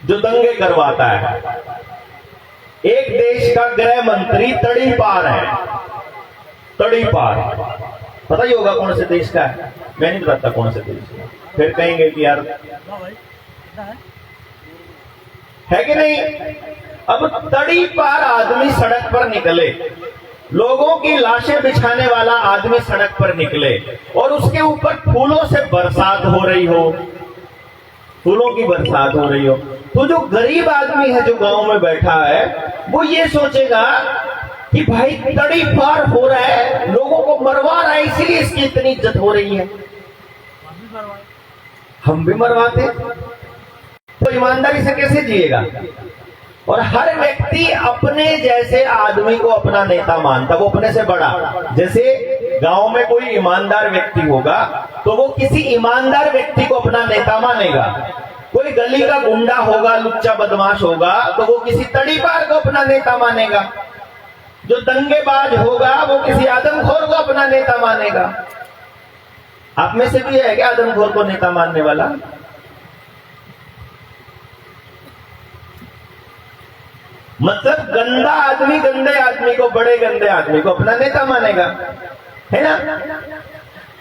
जो दंगे करवाता है। एक देश का गृह मंत्री तड़ीपार है, तड़ीपार। पता ही होगा कौन से देश का है, मैं नहीं बताता कौन से देश का। फिर कहेंगे कि यार है कि नहीं। अब तड़ीपार आदमी सड़क पर निकले, लोगों की लाशें बिछाने वाला आदमी सड़क पर निकले और उसके ऊपर फूलों से बरसात हो रही हो, फूलों की बरसात हो रही हो, तो जो गरीब आदमी है जो गांव में बैठा है वो ये सोचेगा कि भाई तड़ीपार हो रहा है, लोगों को मरवा रहा है, इसीलिए इसकी इतनी इज्जत हो रही है। हम भी मरवाते तो ईमानदारी से कैसे जिएगा? और हर व्यक्ति अपने जैसे आदमी को अपना नेता मानता, वो अपने से बड़ा। जैसे गांव में कोई ईमानदार व्यक्ति होगा तो वो किसी ईमानदार व्यक्ति को अपना नेता मानेगा। कोई गली का गुंडा होगा, लुच्चा बदमाश होगा, तो वो किसी तड़ीपार को अपना नेता मानेगा। जो दंगेबाज होगा वो किसी आदमखोर को अपना नेता मानेगा। आप में से भी है क्या आदमखोर को नेता मानने वाला? मतलब गंदा आदमी गंदे आदमी को, बड़े गंदे आदमी को अपना नेता मानेगा, है ना?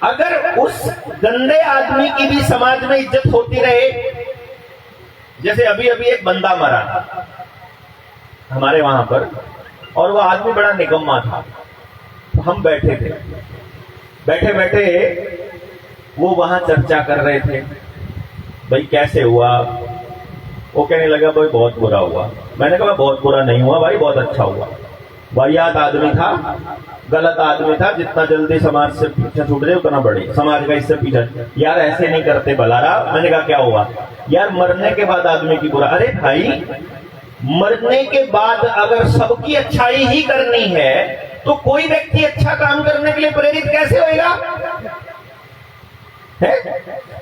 अगर उस गंदे आदमी की भी समाज में इज्जत होती रहे, जैसे अभी अभी एक बंदा मरा हमारे वहां पर, और वो आदमी बड़ा निकम्मा था, तो हम बैठे थे, बैठे बैठे वो वहां चर्चा कर रहे थे, भाई कैसे हुआ। वो कहने लगा भाई बहुत बुरा हुआ। मैंने कहा बहुत बुरा नहीं हुआ भाई, बहुत अच्छा हुआ। वाहियात आदमी था, गलत आदमी था, जितना जल्दी समाज से पीछे छूट जाए उतना बड़े समाज का इससे पीछे। यार ऐसे नहीं करते बलारा। मैंने कहा क्या हुआ? यार मरने के बाद आदमी की बुरा। अरे भाई मरने के बाद अगर सबकी अच्छाई ही करनी है तो कोई व्यक्ति अच्छा काम करने के लिए प्रेरित कैसे होएगा? है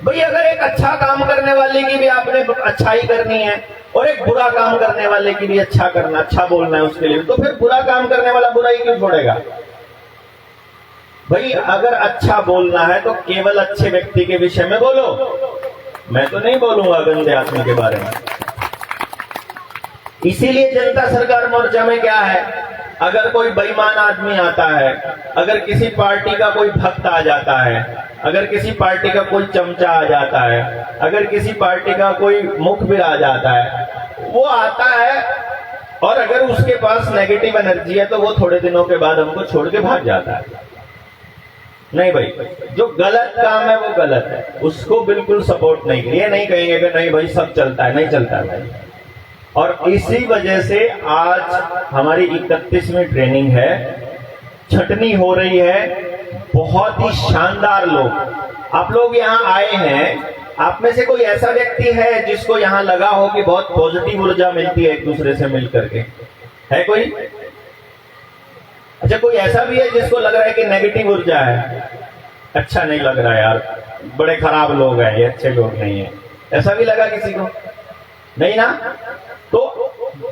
भाई, अगर एक अच्छा काम करने वाले की भी आपने अच्छाई करनी है और एक बुरा काम करने वाले की भी अच्छा करना, अच्छा बोलना है उसके लिए, तो फिर बुरा काम करने वाला बुराई क्यों छोड़ेगा? भाई अगर अच्छा बोलना है तो केवल अच्छे व्यक्ति के विषय में बोलो। मैं तो नहीं बोलूंगा गंदे आदमी के बारे में। इसीलिए जनता सरकार मोर्चा में क्या है, अगर कोई बेईमान आदमी आता है, अगर किसी पार्टी का कोई भक्त आ जाता है, अगर किसी पार्टी का कोई चमचा आ जाता है, अगर किसी पार्टी का कोई मुखबिर आ जाता है, वो आता है और अगर उसके पास नेगेटिव एनर्जी है तो वो थोड़े दिनों के बाद हमको छोड़ के भाग जाता है। नहीं भाई, जो गलत काम है वो गलत है, उसको बिल्कुल सपोर्ट नहीं। ये नहीं कहेंगे कि नहीं भाई सब चलता है, नहीं चलता है भाई। और इसी वजह से आज हमारी 31वीं ट्रेनिंग है, छटनी हो रही है। बहुत ही शानदार लोग आप लोग यहाँ आए हैं। आप में से कोई ऐसा व्यक्ति है जिसको यहाँ लगा हो कि बहुत पॉजिटिव ऊर्जा मिलती है एक दूसरे से मिल करके? है कोई? अच्छा, कोई ऐसा भी है जिसको लग रहा है कि नेगेटिव ऊर्जा है, अच्छा नहीं लग रहा है यार, बड़े खराब लोग हैं ये, अच्छे लोग नहीं है, ऐसा भी लगा किसी को? नहीं ना? तो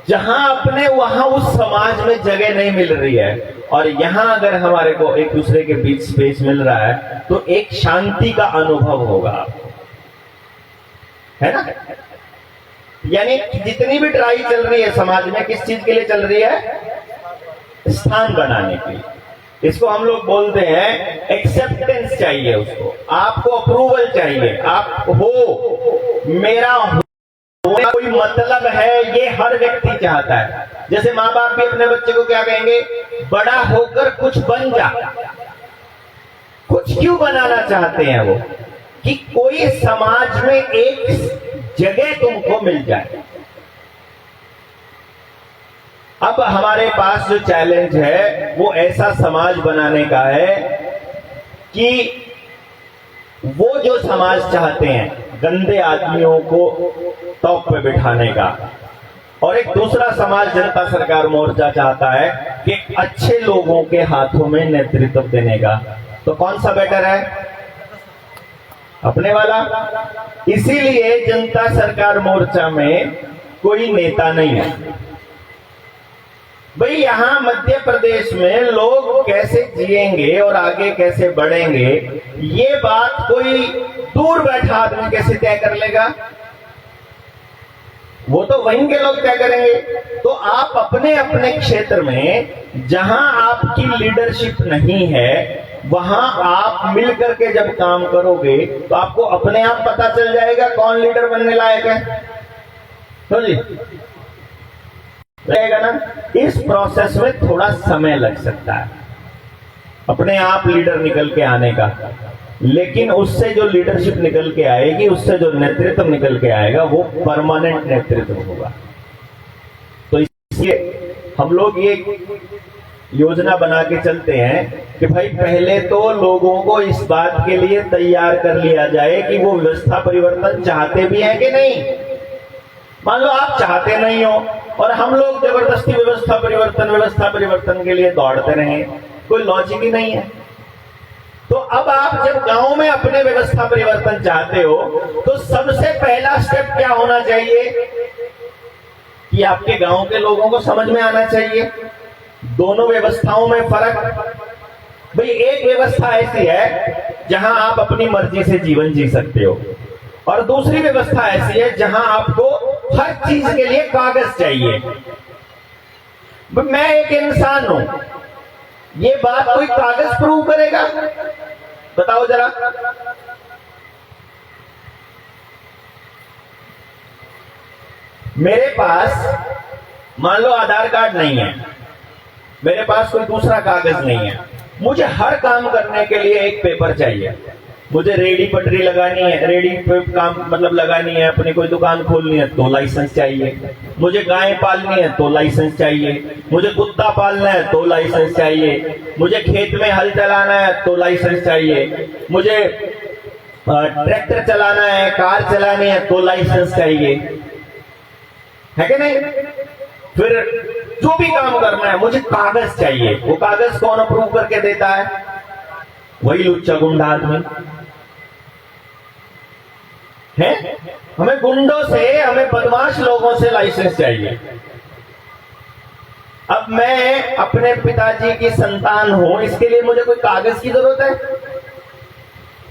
जहां अपने वहां उस समाज में जगह नहीं मिल रही है और यहां अगर हमारे को एक दूसरे के बीच स्पेस मिल रहा है तो एक शांति का अनुभव होगा, है ना? यानी जितनी भी ट्राई चल रही है समाज में, किस चीज के लिए चल रही है? स्थान बनाने के लिए। इसको हम लोग बोलते हैं एक्सेप्टेंस चाहिए, उसको आपको अप्रूवल चाहिए। आप हो, मेरा होना कोई मतलब है, ये हर व्यक्ति चाहता है। जैसे माँ बाप भी अपने बच्चे को क्या कहेंगे? बड़ा होकर कुछ बन जा। कुछ क्यों बनाना चाहते हैं वो? कि कोई समाज में एक जगह तुमको मिल जाए। अब हमारे पास जो चैलेंज है वो ऐसा समाज बनाने का है कि वो जो समाज चाहते हैं गंदे आदमियों को टॉप पे बिठाने का, और एक दूसरा समाज जनता सरकार मोर्चा चाहता है कि अच्छे लोगों के हाथों में नेतृत्व देने का। तो कौन सा बेटर है? अपने वाला। इसीलिए जनता सरकार मोर्चा में कोई नेता नहीं है। भाई यहाँ मध्य प्रदेश में लोग कैसे जिएंगे और आगे कैसे बढ़ेंगे, ये बात कोई दूर बैठा आदमी कैसे तय कर लेगा? वो तो वहीं के लोग तय करेंगे। तो आप अपने अपने क्षेत्र में जहां आपकी लीडरशिप नहीं है, वहां आप मिल करके जब काम करोगे तो आपको अपने आप पता चल जाएगा कौन लीडर बनने लायक है। तो जी रहेगा ना। इस प्रोसेस में थोड़ा समय लग सकता है अपने आप लीडर निकल के आने का, लेकिन उससे जो लीडरशिप निकल के आएगी, उससे जो नेतृत्व निकल के आएगा वो परमानेंट नेतृत्व होगा। तो इसलिए हम लोग ये योजना बना के चलते हैं कि भाई पहले तो लोगों को इस बात के लिए तैयार कर लिया जाए कि वो व्यवस्था परिवर्तन चाहते भी हैं कि नहीं। मान लो आप चाहते नहीं हो और हम लोग जबरदस्ती व्यवस्था परिवर्तन के लिए दौड़ते रहे, कोई लॉजिक ही नहीं है। तो अब आप जब गांव में अपने व्यवस्था परिवर्तन चाहते हो तो सबसे पहला स्टेप क्या होना चाहिए कि आपके गांव के लोगों को समझ में आना चाहिए दोनों व्यवस्थाओं में फर्क। भाई एक व्यवस्था ऐसी है जहां आप अपनी मर्जी से जीवन जी सकते हो और दूसरी व्यवस्था ऐसी है जहां आपको हर चीज के लिए कागज चाहिए। मैं एक इंसान हूं, ये बात कोई कागज प्रूव करेगा? बताओ जरा। मेरे पास मान लो आधार कार्ड नहीं है, मेरे पास कोई दूसरा कागज नहीं है, मुझे हर काम करने के लिए एक पेपर चाहिए। मुझे रेडी पटरी लगानी है, रेडी पे काम मतलब लगानी है, अपनी कोई दुकान खोलनी है तो लाइसेंस चाहिए, मुझे गाय पालनी है तो लाइसेंस चाहिए, मुझे कुत्ता पालना है तो लाइसेंस चाहिए, मुझे खेत में हल चलाना है तो लाइसेंस चाहिए, मुझे ट्रैक्टर चलाना है, कार चलानी है तो लाइसेंस चाहिए, है कि नहीं? फिर जो भी काम करना है मुझे कागज चाहिए। वो कागज कौन अप्रूव करके देता है? वही लुच्चा गुंडा आदमी है। हमें गुंडों से, हमें बदमाश लोगों से लाइसेंस चाहिए। अब मैं अपने पिताजी की संतान हूं, इसके लिए मुझे कोई कागज की जरूरत है?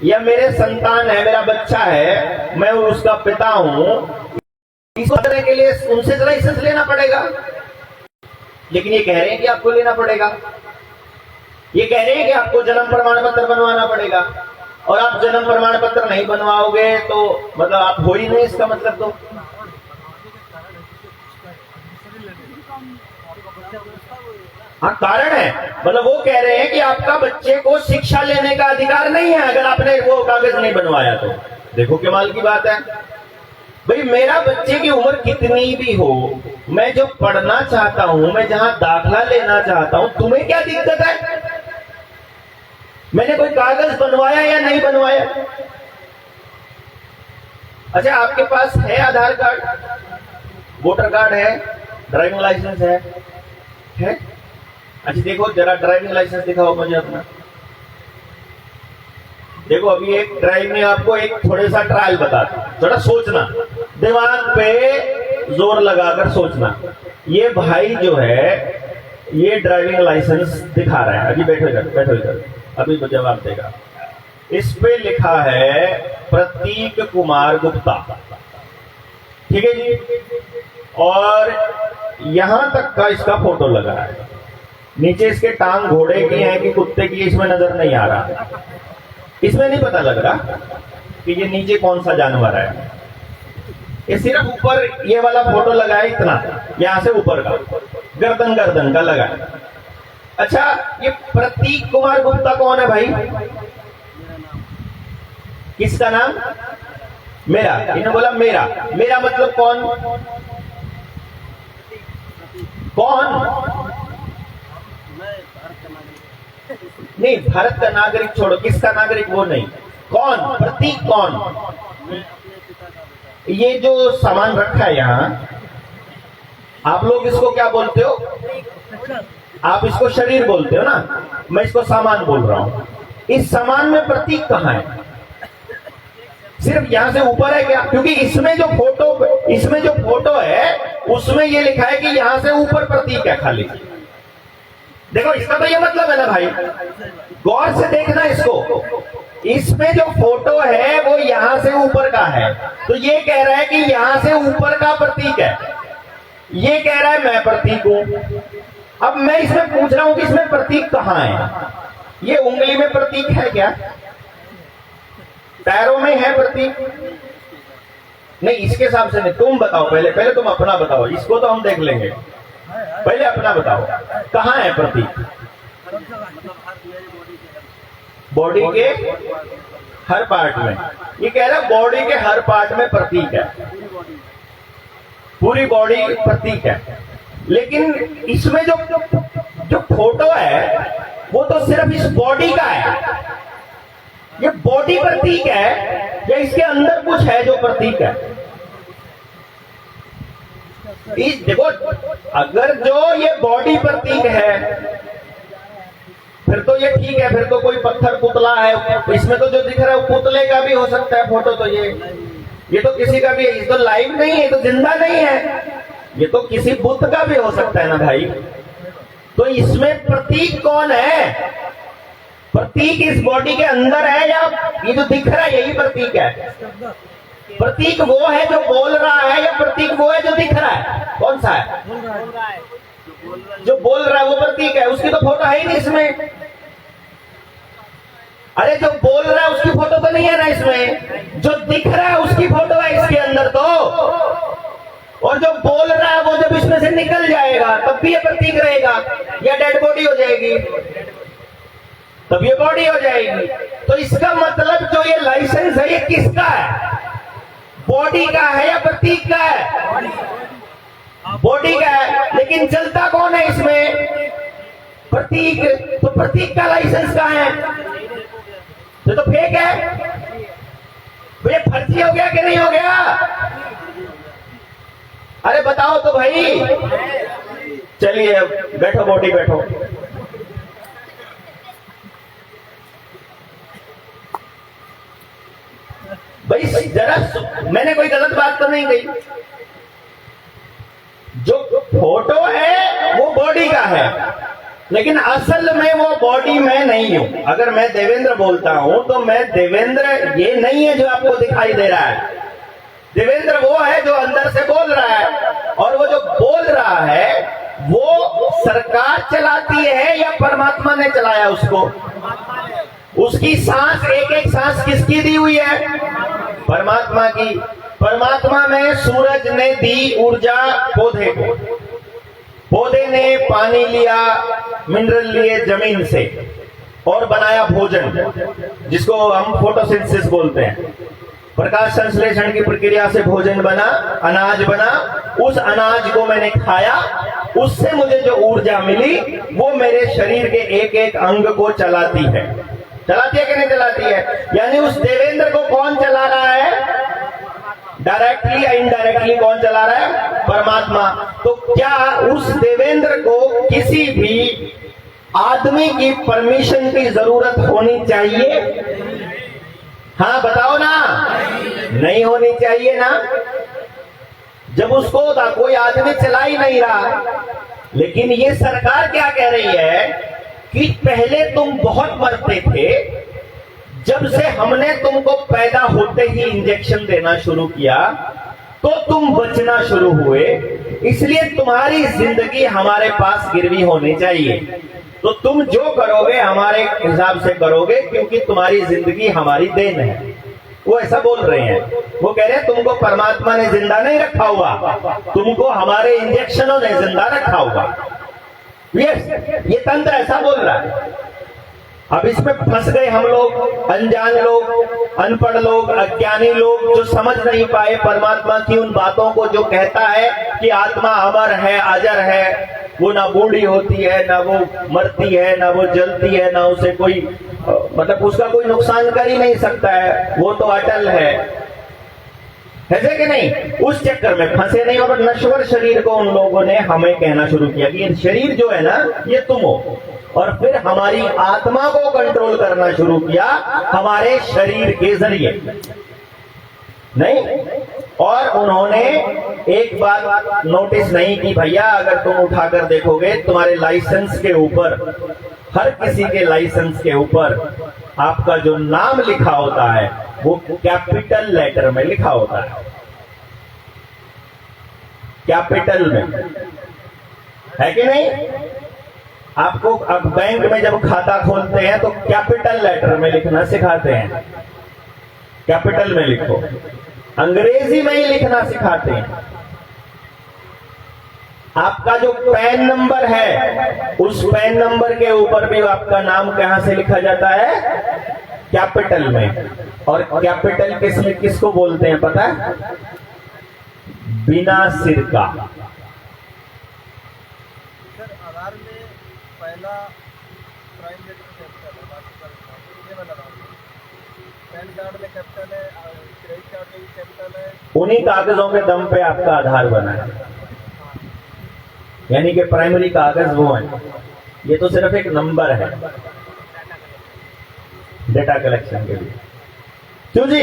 या मेरे संतान है, मेरा बच्चा है, मैं उसका पिता हूं, इसको करने के लिए उनसे लाइसेंस लेना पड़ेगा। लेकिन ये कह रहे हैं कि आपको लेना पड़ेगा, ये कह रहे हैं कि आपको जन्म प्रमाण पत्र बनवाना पड़ेगा, और आप जन्म प्रमाण पत्र नहीं बनवाओगे तो मतलब आप हो ही नहीं, इसका मतलब तो हाँ कारण है। मतलब वो कह रहे हैं कि आपका बच्चे को शिक्षा लेने का अधिकार नहीं है अगर आपने वो कागज नहीं बनवाया तो। देखो कमाल की बात है भाई, मेरा बच्चे की उम्र कितनी भी हो, मैं जो पढ़ना चाहता हूं, मैं जहां दाखला लेना चाहता हूं, तुम्हें क्या दिक्कत है? मैंने कोई कागज बनवाया या नहीं बनवाया? अच्छा, आपके पास है आधार कार्ड, वोटर कार्ड है, ड्राइविंग लाइसेंस है? अच्छा देखो जरा ड्राइविंग लाइसेंस दिखाओ मुझे अपना। देखो अभी एक ड्राइव में आपको एक थोड़े सा ट्रायल बताता हूं, थोड़ा सोचना, दिमाग पे जोर लगाकर सोचना। ये भाई जो है ये ड्राइविंग लाइसेंस दिखा रहा है, अभी बैठो इधर, अभी तो जवाब देगा। इस पे लिखा है प्रतीक कुमार गुप्ता, ठीक है जी, और यहां तक का इसका फोटो लगा है। नीचे इसके टांग घोड़े की है कि कुत्ते की इसमें नजर नहीं आ रहा, इसमें नहीं पता लग रहा कि ये नीचे कौन सा जानवर है। ये सिर्फ ऊपर ये वाला फोटो लगा है, इतना यहां से ऊपर का गर्दन का लगा है। अच्छा, ये प्रतीक कुमार गुप्ता कौन है भाई? किसका नाम? मेरा। इन्होंने बोला मेरा मतलब कौन? नहीं, भारत का नागरिक छोड़ो, किसका नागरिक वो नहीं, कौन? प्रतीक कौन? ये जो सामान रखा है यहाँ, आप लोग इसको क्या बोलते हो? आप इसको शरीर बोलते हो ना, मैं इसको सामान बोल रहा हूं। इस सामान में प्रतीक कहां है? सिर्फ यहां से ऊपर है क्या? क्योंकि इसमें जो फोटो है उसमें ये लिखा है कि यहां से ऊपर प्रतीक है खाली। देखो इसका तो ये मतलब है ना भाई, गौर से देखना इसको, इसमें जो फोटो है वो यहां से ऊपर का है, तो ये कह रहा है कि यहां से ऊपर का प्रतीक है, ये कह रहा है मैं प्रतीक हूं। अब मैं इसमें पूछ रहा हूं कि इसमें प्रतीक कहां है? ये उंगली में प्रतीक है क्या? पैरों में है प्रतीक? नहीं, इसके हिसाब से नहीं, तुम बताओ पहले तुम अपना बताओ, इसको तो हम देख लेंगे, पहले अपना बताओ कहां है प्रतीक? बॉडी के हर पार्ट में, ये कह रहा है बॉडी के हर पार्ट में प्रतीक है, पूरी बॉडी प्रतीक है। लेकिन इसमें जो फोटो है वो तो सिर्फ इस बॉडी का है, ये बॉडी प्रतीक है या इसके अंदर कुछ है जो प्रतीक है? देखो, अगर जो ये बॉडी प्रतीक है फिर तो ये ठीक है, फिर तो कोई पत्थर पुतला है, इसमें तो जो दिख रहा है वो पुतले का भी हो सकता है फोटो, तो ये तो किसी का भी है, ये तो लाइव नहीं है, ये तो जिंदा नहीं है, ये तो किसी बुद्ध का भी हो सकता है ना भाई। तो इसमें प्रतीक कौन है? प्रतीक इस बॉडी के अंदर है या ये जो दिख रहा है यही प्रतीक है? प्रतीक वो है जो बोल रहा है या प्रतीक वो है जो दिख रहा है? कौन सा है? जो बोल रहा है वो प्रतीक है, उसकी तो फोटो है ही नहीं इसमें। अरे जो बोल रहा है उसकी फोटो तो नहीं है ना इसमें, जो दिख रहा है उसकी फोटो है इसके अंदर तो, और जो बोल रहा है वो जब इसमें से निकल जाएगा तब भी ये प्रतीक रहेगा या डेड बॉडी हो जाएगी? तब ये बॉडी हो जाएगी। तो इसका मतलब जो ये लाइसेंस है ये किसका है? बॉडी का है या प्रतीक का है? बॉडी का है। लेकिन चलता कौन है इसमें? प्रतीक। तो प्रतीक का लाइसेंस कहां है? तो फेक है भैया, फर्जी हो गया कि नहीं हो गया? अरे बताओ तो भाई। चलिए अब बैठो, बॉडी बैठो। भाई जरा मैंने कोई गलत बात तो नहीं कही। जो फोटो है वो बॉडी का है, लेकिन असल में वो बॉडी मैं नहीं हूं। अगर मैं देवेंद्र बोलता हूं तो मैं देवेंद्र ये नहीं है जो आपको दिखाई दे रहा है। देवेंद्र वो है जो अंदर से बोल रहा है, और वो जो बोल रहा है वो सरकार चलाती है या परमात्मा ने चलाया उसको? उसकी सांस, एक एक सांस किसकी दी हुई है? परमात्मा की। परमात्मा में सूरज ने दी ऊर्जा पौधे को, पौधे ने पानी लिया, मिनरल लिए जमीन से और बनाया भोजन, जिसको हम फोटोसिंथेसिस बोलते हैं। प्रकाश संश्लेषण की प्रक्रिया से भोजन बना, अनाज बना। उस अनाज को मैंने खाया, उससे मुझे जो ऊर्जा मिली वो मेरे शरीर के एक एक अंग को चलाती है। चलाती है कि नहीं चलाती है? यानी उस देवेंद्र को कौन चला रहा है? डायरेक्टली या इनडायरेक्टली कौन चला रहा है? परमात्मा। तो क्या उस देवेंद्र को किसी भी आदमी की परमिशन की जरूरत होनी चाहिए? हाँ बताओ ना। नहीं होनी चाहिए ना। जब उसको कोई आदमी चला ही नहीं रहा। लेकिन ये सरकार क्या कह रही है कि पहले तुम बहुत मरते थे, जब से हमने तुमको पैदा होते ही इंजेक्शन देना शुरू किया तो तुम बचना शुरू हुए, इसलिए तुम्हारी जिंदगी हमारे पास गिरवी होनी चाहिए। तो तुम जो करोगे हमारे हिसाब से करोगे, क्योंकि तुम्हारी जिंदगी हमारी देन है। वो ऐसा बोल रहे हैं। वो कह रहे हैं तुमको परमात्मा ने जिंदा नहीं रखा हुआ, तुमको हमारे इंजेक्शनों ने जिंदा रखा हुआ। ये तंत्र ऐसा बोल रहा है। अब इसमें फंस गए हम लोग, अनजान लोग, अनपढ़ लोग, अज्ञानी लोग, जो समझ नहीं पाए परमात्मा की उन बातों को, जो कहता है कि आत्मा अमर है, अजर है, वो ना बूढ़ी होती है, ना वो मरती है, ना वो जलती है, ना उसे कोई मतलब उसका कोई नुकसान कर ही नहीं सकता है, वो तो अटल है कि नहीं? उस चक्कर में फंसे नहीं। और नश्वर शरीर को उन लोगों ने हमें कहना शुरू किया कि ये शरीर जो है ना ये तुम हो, और फिर हमारी आत्मा को कंट्रोल करना शुरू किया हमारे शरीर के जरिए। नहीं, और उन्होंने एक बात नोटिस नहीं की, भैया अगर तुम उठाकर देखोगे तुम्हारे लाइसेंस के ऊपर, हर किसी के लाइसेंस के ऊपर आपका जो नाम लिखा होता है वो कैपिटल लेटर में लिखा होता है, कैपिटल में, है कि नहीं? आपको अब बैंक में जब खाता खोलते हैं तो कैपिटल लेटर में लिखना सिखाते हैं, कैपिटल में लिखो। अंग्रेजी में ही लिखना सिखाते हैं। आपका जो पैन नंबर है उस पैन नंबर के ऊपर भी आपका नाम कहां से लिखा जाता है? कैपिटल में। और कैपिटल किसको बोलते हैं पता है? बिना सिर का।
सर आधार में पहला प्राइम लेटर कैपिटल है, बाकी ये वाला पैन कार्ड में कैपिटल है, क्रेडिट कार्ड में भी कैपिटल है।
उन्हीं कागजों के दम पे आपका आधार बना है, यानी कि प्राइमरी कागज वो है। ये तो सिर्फ एक नंबर है डेटा कलेक्शन के लिए। क्यों जी?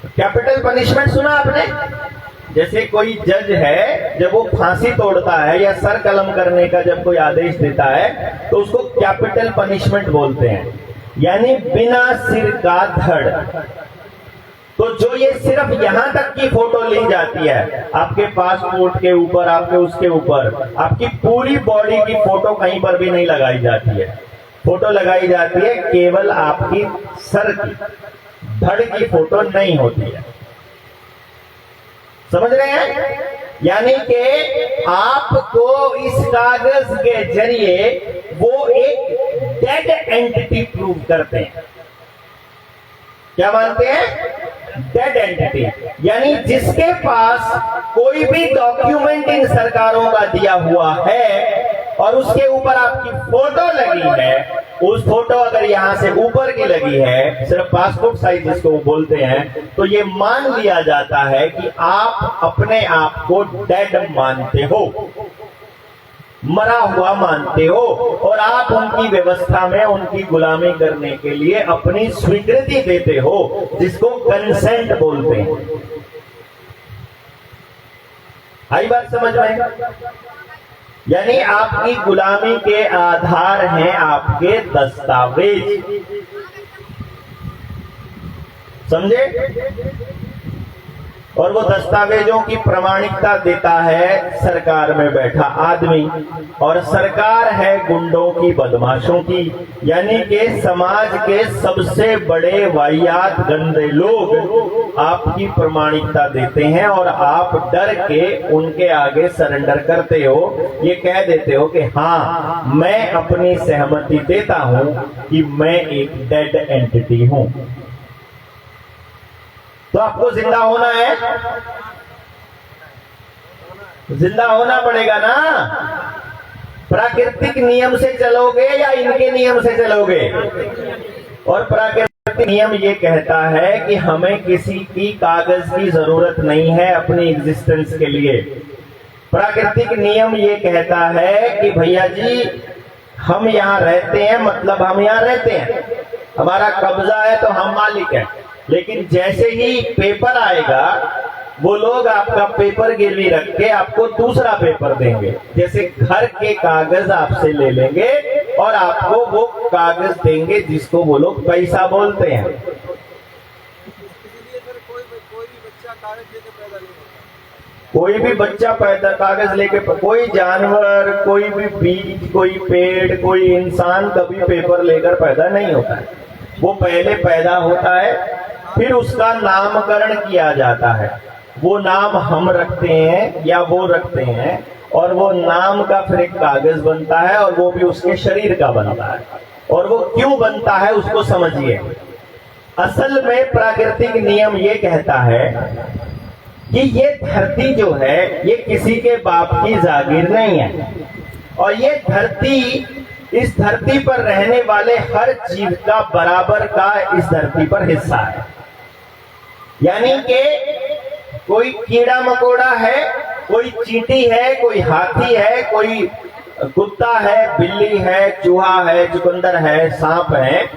कैपिटल पनिशमेंट सुना आपने? जैसे कोई जज है, जब वो फांसी तोड़ता है या सर कलम करने का जब कोई आदेश देता है तो उसको कैपिटल पनिशमेंट बोलते हैं, यानी बिना सिर का धड़। तो जो ये सिर्फ यहां तक की फोटो ली जाती है, आपके पासपोर्ट के ऊपर, आपके उसके ऊपर, आपकी पूरी बॉडी की फोटो कहीं पर भी नहीं लगाई जाती है। फोटो लगाई जाती है केवल आपकी सर की, धड़ की फोटो नहीं होती है। समझ रहे हैं? यानी कि आपको इस कागज के जरिए वो एक डेड एंटिटी प्रूव करते हैं। क्या मानते हैं? डेड एंटिटी, यानी जिसके पास कोई भी डॉक्यूमेंट इन सरकारों का दिया हुआ है और उसके ऊपर आपकी फोटो लगी है, उस फोटो अगर यहां से ऊपर की लगी है, सिर्फ पासपोर्ट साइज जिसको वो बोलते हैं, तो ये मान लिया जाता है कि आप अपने आप को डेड मानते हो, मरा हुआ मानते हो, और आप उनकी व्यवस्था में उनकी गुलामी करने के लिए अपनी स्वीकृति देते हो, जिसको कंसेंट बोलते हैं। आई बात समझ में? यानी आपकी गुलामी के आधार हैं आपके दस्तावेज, समझे? और वो दस्तावेजों की प्रामाणिकता देता है सरकार में बैठा आदमी, और सरकार है गुंडों की, बदमाशों की, यानी कि समाज के सबसे बड़े वाहियात गंदे लोग आपकी प्रामाणिकता देते हैं, और आप डर के उनके आगे सरेंडर करते हो, ये कह देते हो कि हाँ मैं अपनी सहमति देता हूं कि मैं एक डेड एंटिटी हूं। तो आपको जिंदा होना है, जिंदा होना पड़ेगा ना। प्राकृतिक नियम से चलोगे या इनके नियम से चलोगे? और प्राकृतिक नियम ये कहता है कि हमें किसी की कागज की जरूरत नहीं है अपनी एग्जिस्टेंस के लिए। प्राकृतिक नियम ये कहता है कि भैया जी हम यहाँ रहते हैं, मतलब हम यहाँ रहते हैं, हमारा कब्जा है तो हम मालिक हैं, लेकिन जैसे ही पेपर आएगा वो लोग आपका पेपर गिरवी रख के आपको दूसरा पेपर देंगे, जैसे घर के कागज आपसे ले लेंगे और आपको वो कागज देंगे जिसको वो लोग पैसा बोलते हैं।
इसीलिए सर कोई भी बच्चा कागज लेके पैदा नहीं होता।
कोई भी बच्चा पैदा कागज लेके, कोई जानवर, कोई भी बीज, कोई पेड़, कोई इंसान कभी पेपर लेकर पैदा नहीं होता है। वो पहले पैदा होता है, फिर उसका नामकरण किया जाता है। वो नाम हम रखते हैं या वो रखते हैं, और वो नाम का फिर एक कागज बनता है, और वो भी उसके शरीर का बनता है। और वो क्यों बनता है उसको समझिए। असल में प्राकृतिक नियम ये कहता है कि ये धरती जो है ये किसी के बाप की जागीर नहीं है, और ये धरती, इस धरती पर रहने वाले हर जीव का बराबर का इस धरती पर हिस्सा है। यानी कि कोई कीड़ा मकोड़ा है, कोई चींटी है, कोई हाथी है, कोई कुत्ता है, बिल्ली है, चूहा है, चुकंदर है, सांप है,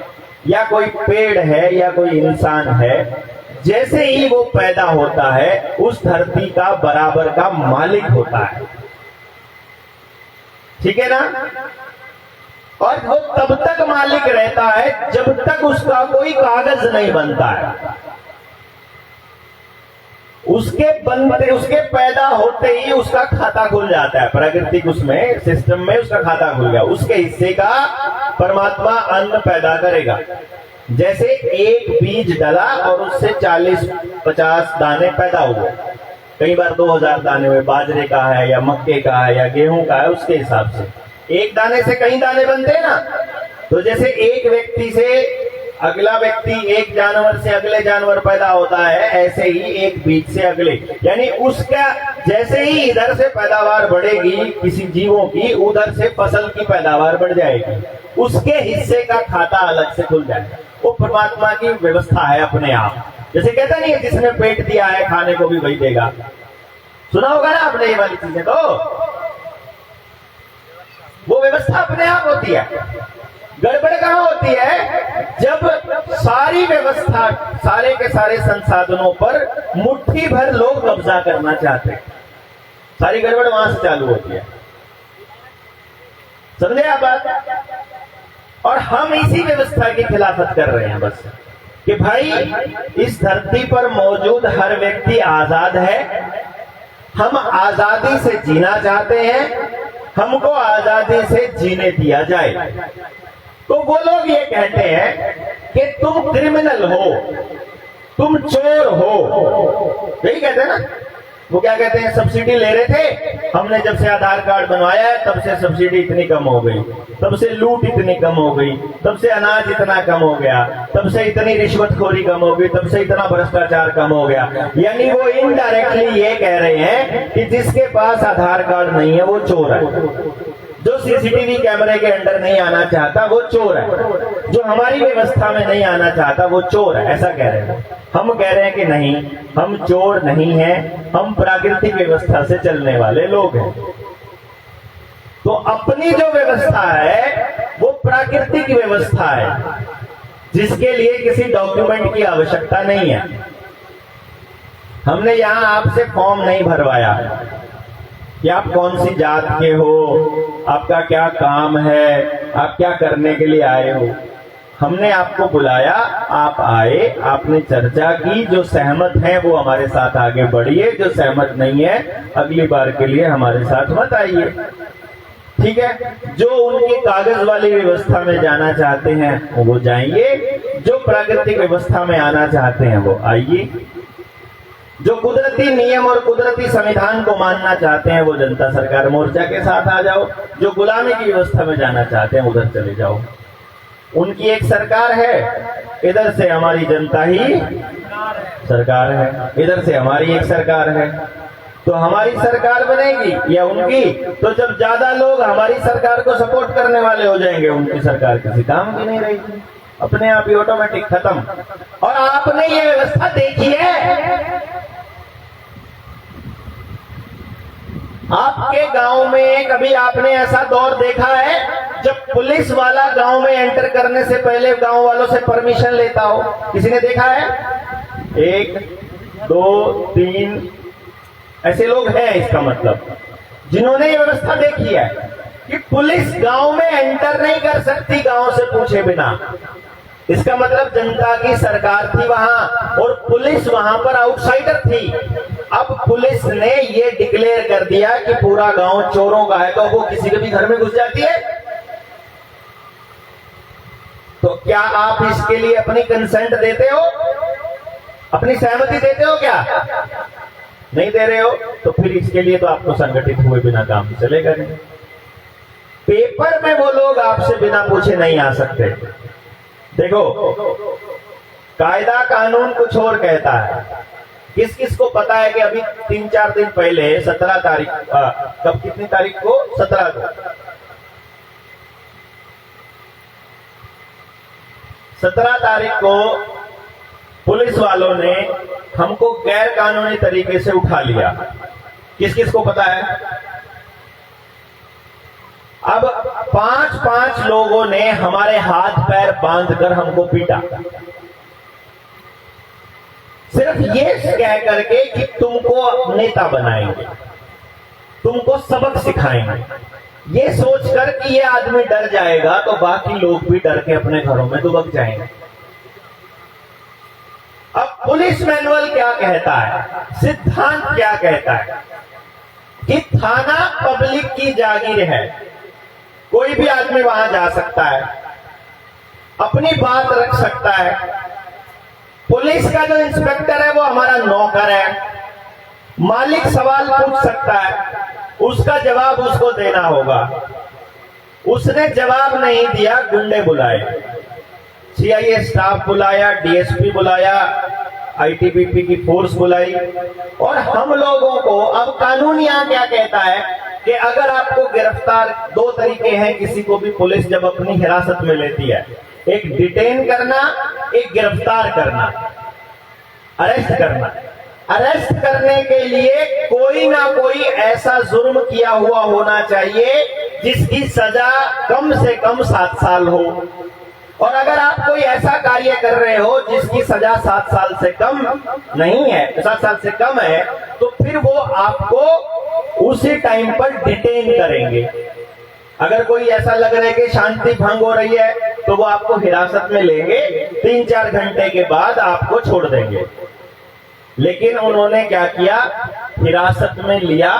या कोई पेड़ है, या कोई इंसान है, जैसे ही वो पैदा होता है उस धरती का बराबर का मालिक होता है। ठीक है ना? और वो तब तक मालिक रहता है जब तक उसका कोई कागज नहीं बनता है। उसके पैदा होते ही उसका खाता खुल जाता है, प्राकृतिक उसमें सिस्टम में उसका खाता खुल गया, उसके हिस्से का परमात्मा अन्न पैदा करेगा। जैसे एक बीज डाला और उससे 40-50 दाने पैदा हुए, कई बार 2000 दाने हुए, बाजरे का है या मक्के का है या गेहूं का है, उसके हिसाब से एक दाने से कई दाने बनते हैं ना। तो जैसे एक व्यक्ति से अगला व्यक्ति, एक जानवर से अगले जानवर पैदा होता है, ऐसे ही एक बीज से अगले, यानी उसका जैसे ही इधर से पैदावार बढ़ेगी किसी जीवों की, उधर से फसल की पैदावार बढ़ जाएगी, उसके हिस्से का खाता अलग से खुल जाएगा। वो परमात्मा की व्यवस्था है अपने आप। जैसे कहता नहीं है जिसने पेट दिया है खाने को भी वही देगा, सुना होगा ना आपने ये वाली चीजें। तो वो व्यवस्था अपने आप होती है। गड़बड़ कहां होती है? जब सारी व्यवस्था, सारे के सारे संसाधनों पर मुट्ठी भर लोग कब्जा करना चाहते हैं, सारी गड़बड़ वहां से चालू होती है। समझे आप बात? और हम इसी व्यवस्था की खिलाफत कर रहे हैं बस, कि भाई इस धरती पर मौजूद हर व्यक्ति आजाद है, हम आजादी से जीना चाहते हैं, हमको आजादी से जीने दिया जाए। तो वो लोग ये कहते हैं कि तुम क्रिमिनल हो, तुम चोर हो, यही कहते हैं ना। वो क्या कहते हैं, सब्सिडी ले रहे थे, हमने जब से आधार कार्ड बनवाया है तब से सब्सिडी इतनी कम हो गई, तब से लूट इतनी कम हो गई, तब से अनाज इतना कम हो गया, तब से इतनी रिश्वतखोरी कम हो गई, तब से इतना भ्रष्टाचार कम हो गया। यानी वो इनडायरेक्टली ये कह रहे हैं कि जिसके पास आधार कार्ड नहीं है वो चोर है, जो सीसीटीवी कैमरे के अंदर नहीं आना चाहता वो चोर है, जो हमारी व्यवस्था में नहीं आना चाहता वो चोर है, ऐसा कह रहे हैं। हम कह रहे हैं कि नहीं, हम चोर नहीं हैं, हम प्राकृतिक व्यवस्था से चलने वाले लोग हैं। तो अपनी जो व्यवस्था है वो प्राकृतिक व्यवस्था है, जिसके लिए किसी डॉक्यूमेंट की आवश्यकता नहीं है। हमने यहां आपसे फॉर्म नहीं भरवाया कि आप कौन सी जात के हो, आपका क्या काम है, आप क्या करने के लिए आए हो। हमने आपको बुलाया, आप आए, आपने चर्चा की, जो सहमत हैं वो हमारे साथ आगे बढ़िए, जो सहमत नहीं है अगली बार के लिए हमारे साथ मत आइए, ठीक है। जो उनकी कागज वाली व्यवस्था में जाना चाहते हैं वो जाइए, जो प्राकृतिक व्यवस्था में आना चाहते हैं वो आइए, जो कुदरती नियम और कुदरती संविधान को मानना चाहते हैं वो जनता सरकार मोर्चा के साथ आ जाओ, जो गुलामी की व्यवस्था में जाना चाहते हैं उधर चले जाओ। उनकी एक सरकार है, इधर से हमारी जनता ही सरकार है, इधर से हमारी एक सरकार है। तो हमारी सरकार बनेगी या उनकी, तो जब ज्यादा लोग हमारी सरकार को सपोर्ट करने वाले हो जाएंगे, उनकी सरकार किसी काम की नहीं रहेगी, अपने आप ही ऑटोमेटिक खत्म। और आपने ये व्यवस्था देखी है, आपके गांव में कभी आपने ऐसा दौर देखा है जब पुलिस वाला गांव में एंटर करने से पहले गांव वालों से परमिशन लेता हो? किसी ने देखा है? 1 2 3 ऐसे लोग हैं, इसका मतलब जिन्होंने ये व्यवस्था देखी है कि पुलिस गांव में एंटर नहीं कर सकती गांव से पूछे बिना। इसका मतलब जनता की सरकार थी वहां और पुलिस वहां पर आउटसाइडर थी। अब पुलिस ने ये डिक्लेयर कर दिया कि पूरा गांव चोरों का है, तो वो किसी के भी घर में घुस जाती है। तो क्या आप इसके लिए अपनी कंसेंट देते हो, अपनी सहमति देते हो? क्या नहीं दे रहे हो तो फिर इसके लिए तो आपको संगठित हुए बिना काम चलेगा नहीं। पेपर में वो लोग आपसे बिना पूछे नहीं आ सकते। देखो, कायदा कानून कुछ और कहता है। किस किस को पता है कि अभी 3-4 दिन पहले 17 तारीख, कब, कितनी तारीख को? 17 को 17 तारीख को पुलिस वालों ने हमको गैर कानूनी तरीके से उठा लिया। किस किस को पता है? अब 5-5 लोगों ने हमारे हाथ पैर बांधकर हमको पीटा, सिर्फ ये कह करके कि तुमको नेता बनाएंगे, तुमको सबक सिखाएंगे। ये सोचकर कि ये आदमी डर जाएगा तो बाकी लोग भी डर के अपने घरों में दुबक जाएंगे। अब पुलिस मैनुअल क्या कहता है, सिद्धांत क्या कहता है कि थाना पब्लिक की जागीर है, कोई भी आदमी वहां जा सकता है, अपनी बात रख सकता है। पुलिस का जो इंस्पेक्टर है वो हमारा नौकर है, मालिक सवाल पूछ सकता है, उसका जवाब उसको देना होगा। उसने जवाब नहीं दिया, गुंडे बुलाए, सीआईए स्टाफ बुलाया, डीएसपी बुलाया, आईटीबीपी की फोर्स बुलाई, और हम लोगों को अब कानून यहां क्या कहता है कि अगर आपको गिरफ्तार, 2 तरीके हैं किसी को भी पुलिस जब अपनी हिरासत में लेती है, एक डिटेन करना, एक गिरफ्तार करना, अरेस्ट करना। अरेस्ट करने के लिए कोई ना कोई ऐसा जुर्म किया हुआ होना चाहिए जिसकी सजा कम से कम 7 साल हो, और अगर आप कोई ऐसा कार्य कर रहे हो जिसकी सजा 7 साल से कम नहीं है, 7 साल से कम है, तो फिर वो आपको उसी टाइम पर डिटेन करेंगे। अगर कोई ऐसा लग रहा है कि शांति भंग हो रही है तो वो आपको हिरासत में लेंगे, 3-4 घंटे के बाद आपको छोड़ देंगे। लेकिन उन्होंने क्या किया, हिरासत में लिया,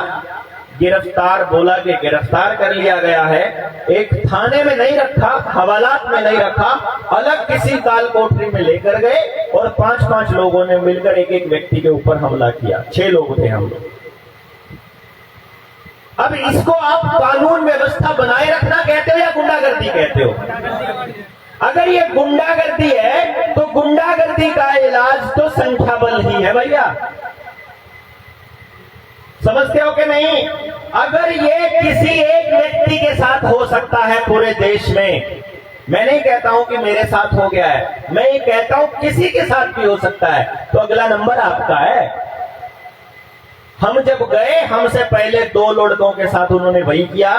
गिरफ्तार बोला कि गिरफ्तार कर लिया गया है, एक थाने में नहीं रखा, हवालात में नहीं रखा, अलग किसी काल कोठरी में लेकर गए और 5-5 लोगों ने मिलकर एक-एक व्यक्ति के ऊपर हमला किया। 6 लोग थे हम लोग। अब इसको आप कानून व्यवस्था बनाए रखना कहते हो या गुंडागर्दी कहते हो? अगर ये गुंडागर्दी है तो गुंडागर्दी का इलाज तो संख्या बल ही है भैया, समझते हो कि नहीं? अगर ये किसी एक व्यक्ति के साथ हो सकता है पूरे देश में, मैं नहीं कहता हूं कि मेरे साथ हो गया है, मैं ये कहता हूं किसी के साथ भी हो सकता है, तो अगला नंबर आपका है। हम जब गए, हमसे पहले 2 लड़कों के साथ उन्होंने वही किया,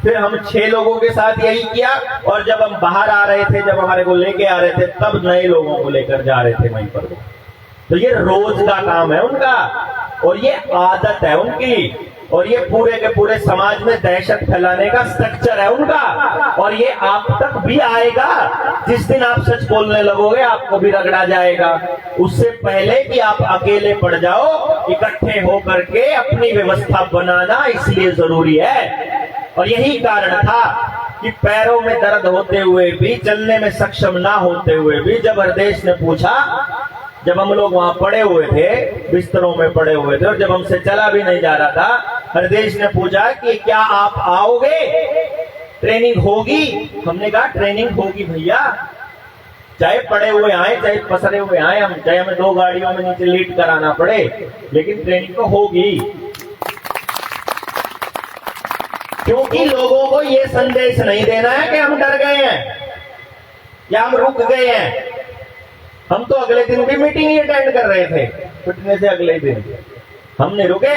फिर हम 6 लोगों के साथ यही किया, और जब हम बाहर आ रहे थे, जब हमारे को लेके आ रहे थे, तब नए लोगों को लेकर जा रहे थे वहीं पर। तो ये रोज का काम है उनका, और ये आदत है उनकी, और ये पूरे के पूरे समाज में दहशत फैलाने का स्ट्रक्चर है उनका, और ये आप तक भी आएगा। जिस दिन आप सच बोलने लगोगे आपको भी रगड़ा जाएगा। उससे पहले कि आप अकेले पड़ जाओ, इकट्ठे होकर के अपनी व्यवस्था बनाना इसलिए जरूरी है। और यही कारण था कि पैरों में दर्द होते हुए भी, चलने में सक्षम ना होते हुए भी, जब हरदेश ने पूछा, जब हम लोग वहां पड़े हुए थे, बिस्तरों में पड़े हुए थे, और जब हमसे चला भी नहीं जा रहा था, हरदेश ने पूछा कि क्या आप आओगे, ट्रेनिंग होगी? हमने कहा ट्रेनिंग होगी भैया, चाहे पड़े हुए आए, चाहे पसरे हुए आए, हम चाहे हमें 2 गाड़ियों में नीचे लीड कराना पड़े, लेकिन ट्रेनिंग तो होगी। क्योंकि लोगों को ये संदेश नहीं देना है कि हम डर गए हैं या हम रुक गए हैं। हम तो अगले दिन भी मीटिंग ही अटेंड कर रहे थे, छुट्टने से अगले दिन हम नहीं रुके।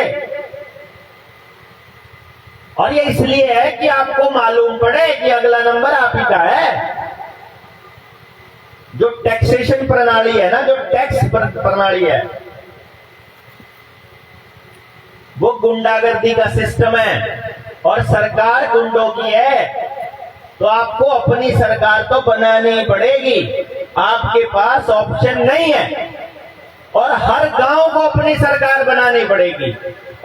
और ये इसलिए है कि आपको मालूम पड़े कि अगला नंबर आप ही का है। जो टैक्सेशन प्रणाली है ना, जो टैक्स प्रणाली है, वो गुंडागर्दी का सिस्टम है, और सरकार गुंडों की है। तो आपको अपनी सरकार तो बनानी पड़ेगी, आपके पास ऑप्शन नहीं है, और हर गांव को अपनी सरकार बनानी पड़ेगी।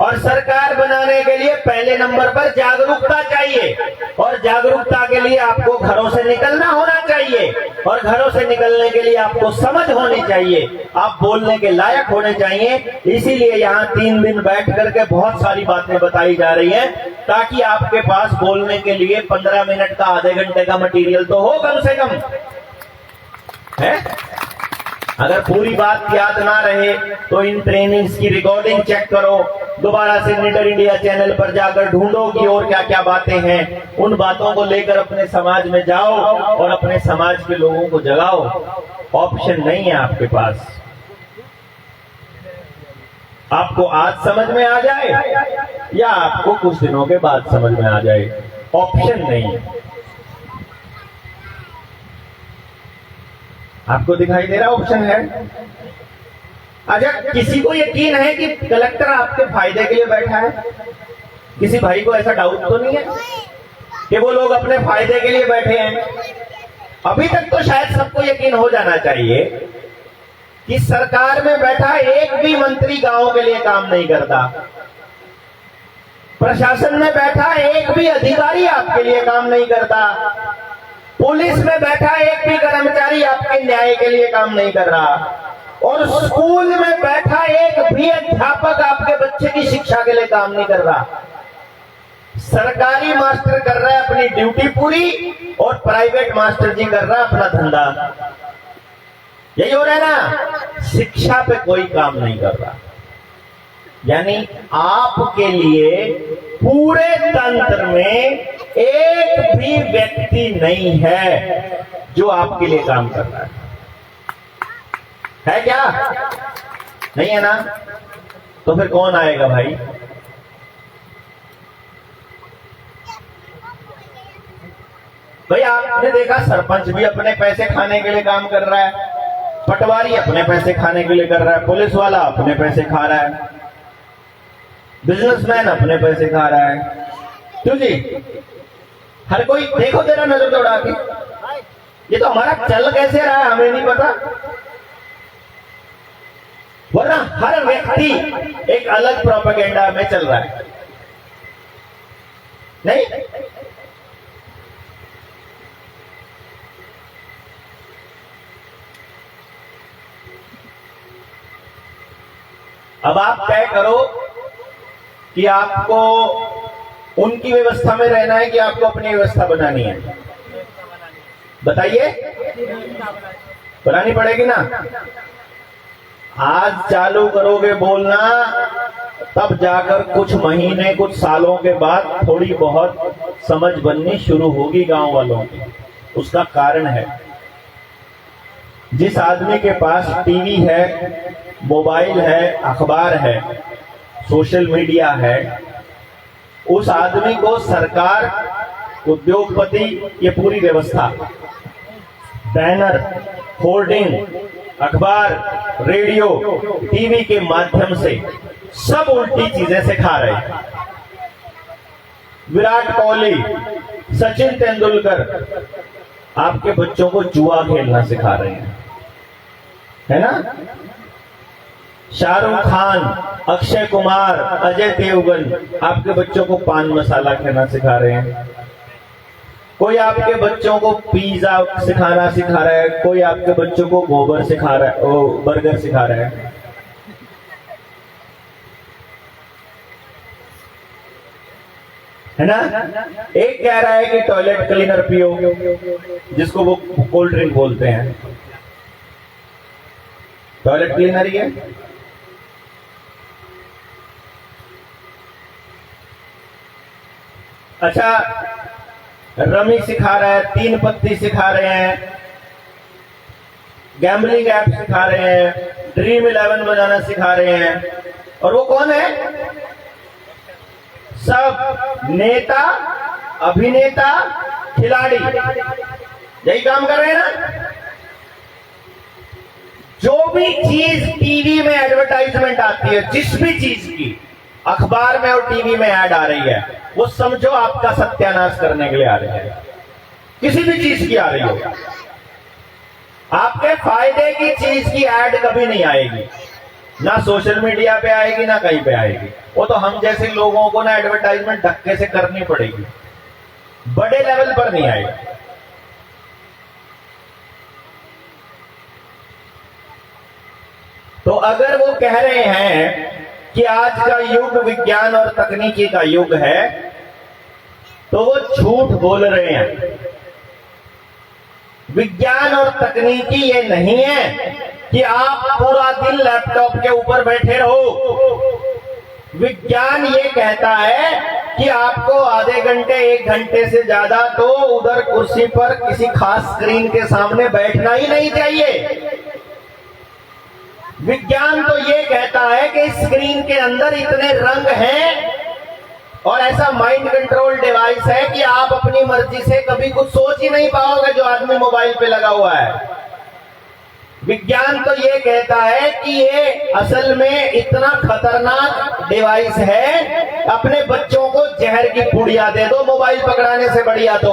और सरकार बनाने के लिए पहले नंबर पर जागरूकता चाहिए, और जागरूकता के लिए आपको घरों से निकलना होना चाहिए, और घरों से निकलने के लिए आपको समझ होनी चाहिए, आप बोलने के लायक होने चाहिए। इसीलिए यहाँ 3 दिन बैठ करके बहुत सारी बातें बताई जा रही हैं, ताकि आपके पास बोलने के लिए 15 मिनट का, आधे घंटे का मटेरियल तो हो कम से कम, है? अगर पूरी बात याद ना रहे तो इन ट्रेनिंग्स की रिकॉर्डिंग चेक करो, दोबारा से निडर इंडिया चैनल पर जाकर ढूंढो कि और क्या क्या बातें हैं। उन बातों को लेकर अपने समाज में जाओ और अपने समाज के लोगों को जगाओ। ऑप्शन नहीं है आपके पास। आपको आज समझ में आ जाए या आपको कुछ दिनों के बाद समझ में आ जाए, ऑप्शन नहीं है। आपको दिखाई दे रहा ऑप्शन है? अच्छा, किसी को यकीन है कि कलेक्टर आपके फायदे के लिए बैठा है? किसी भाई को ऐसा डाउट तो नहीं है कि वो लोग अपने फायदे के लिए बैठे हैं? अभी तक तो शायद सबको यकीन हो जाना चाहिए कि सरकार में बैठा एक भी मंत्री गांव के लिए काम नहीं करता, प्रशासन में बैठा एक भी अधिकारी आपके लिए काम नहीं करता, पुलिस में बैठा एक भी कर्मचारी आपके न्याय के लिए काम नहीं कर रहा, और स्कूल में बैठा एक भी अध्यापक आपके बच्चे की शिक्षा के लिए काम नहीं कर रहा। सरकारी मास्टर कर रहा है अपनी ड्यूटी पूरी, और प्राइवेट मास्टर जी कर रहा है अपना धंधा। यही हो रहा है ना? शिक्षा पे कोई काम नहीं कर रहा। यानी आपके लिए पूरे तंत्र में एक भी व्यक्ति नहीं है जो आपके लिए काम कर रहा है क्या? नहीं है ना? तो फिर कौन आएगा भाई? भाई आपने देखा सरपंच भी अपने पैसे खाने के लिए काम कर रहा है, पटवारी अपने पैसे खाने के लिए कर रहा है, पुलिस वाला अपने पैसे खा रहा है, बिजनेसमैन अपने पैसे खा रहा है। क्यों जी? हर कोई देखो तेरा नजर दौड़ा के, ये तो हमारा चल कैसे रहा है हमें नहीं पता, वरना हर व्यक्ति एक अलग प्रोपेगेंडा में चल रहा है। नहीं, अब आप तय करो कि आपको उनकी व्यवस्था में रहना है कि आपको अपनी व्यवस्था बनानी है? बताइए, बनानी पड़ेगी ना। आज चालू करोगे बोलना, तब जाकर कुछ महीने कुछ सालों के बाद थोड़ी बहुत समझ बननी शुरू होगी गांव वालों की। उसका कारण है, जिस आदमी के पास टीवी है, मोबाइल है, अखबार है, सोशल मीडिया है, उस आदमी को सरकार, उद्योगपति, ये पूरी व्यवस्था, बैनर, होर्डिंग, अखबार, रेडियो, टीवी के माध्यम से सब उल्टी चीजें सिखा रहे हैं। विराट कोहली, सचिन तेंदुलकर आपके बच्चों को जुआ खेलना सिखा रहे हैं, है ना? शाहरुख खान, अक्षय कुमार, अजय देवगन आपके बच्चों को पान मसाला खाना सिखा रहे हैं। कोई आपके बच्चों को पिज्जा सिखाना सिखा रहा है, कोई आपके बच्चों को गोबर सिखा रहा है, बर्गर सिखा रहा है ना? एक कह रहा है कि टॉयलेट क्लीनर पियो, जिसको वो कोल्ड ड्रिंक बोलते हैं, टॉयलेट क्लीनर ही है। अच्छा, रमी सिखा रहा है, 3 पत्ती सिखा रहे हैं, गैम्बलिंग ऐप सिखा रहे हैं, ड्रीम 11 बनाना सिखा रहे हैं। और वो कौन है? सब नेता, अभिनेता, खिलाड़ी यही काम कर रहे हैं ना। जो भी चीज टीवी में एडवर्टाइजमेंट आती है, जिस भी चीज की अखबार में और टीवी में ऐड आ रही है, वो समझो आपका सत्यानाश करने के लिए आ रही है। किसी भी चीज की आ रही हो, आपके फायदे की चीज की ऐड कभी नहीं आएगी, ना सोशल मीडिया पे आएगी, ना कहीं पे आएगी। वो तो हम जैसे लोगों को ना एडवर्टाइजमेंट धक्के से करनी पड़ेगी, बड़े लेवल पर नहीं आएगी। तो अगर वो कह रहे हैं कि आज का युग विज्ञान और तकनीकी का युग है, तो वो झूठ बोल रहे हैं। विज्ञान और तकनीकी ये नहीं है कि आप पूरा दिन लैपटॉप के ऊपर बैठे रहो। विज्ञान ये कहता है कि आपको आधे घंटे 1 घंटे से ज्यादा तो उधर कुर्सी पर किसी खास स्क्रीन के सामने बैठना ही नहीं चाहिए। विज्ञान तो ये कहता है कि स्क्रीन के अंदर इतने रंग हैं और ऐसा माइंड कंट्रोल डिवाइस है कि आप अपनी मर्जी से कभी कुछ सोच ही नहीं पाओगे जो आदमी मोबाइल पे लगा हुआ है। विज्ञान तो ये कहता है कि ये असल में इतना खतरनाक डिवाइस है, अपने बच्चों को जहर की पुड़िया दे दो मोबाइल पकड़ाने से बढ़िया। तो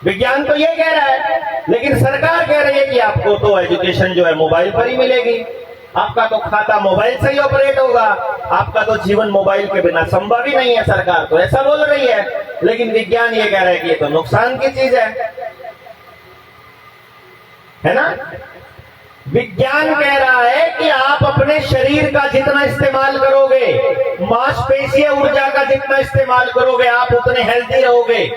विज्ञान तो ये कह रहा है, लेकिन सरकार कह रही है कि आपको तो एजुकेशन जो है मोबाइल पर ही मिलेगी, आपका तो खाता मोबाइल से ही ऑपरेट होगा, आपका तो जीवन मोबाइल के बिना संभव ही नहीं है। सरकार तो ऐसा बोल रही है, लेकिन विज्ञान ये कह रहा है कि ये तो नुकसान की चीज है ना। विज्ञान कह रहा है कि आप अपने शरीर का जितना इस्तेमाल करोगे, मांसपेशीय ऊर्जा का जितना इस्तेमाल करोगे, आप उतने हेल्दी रहोगे।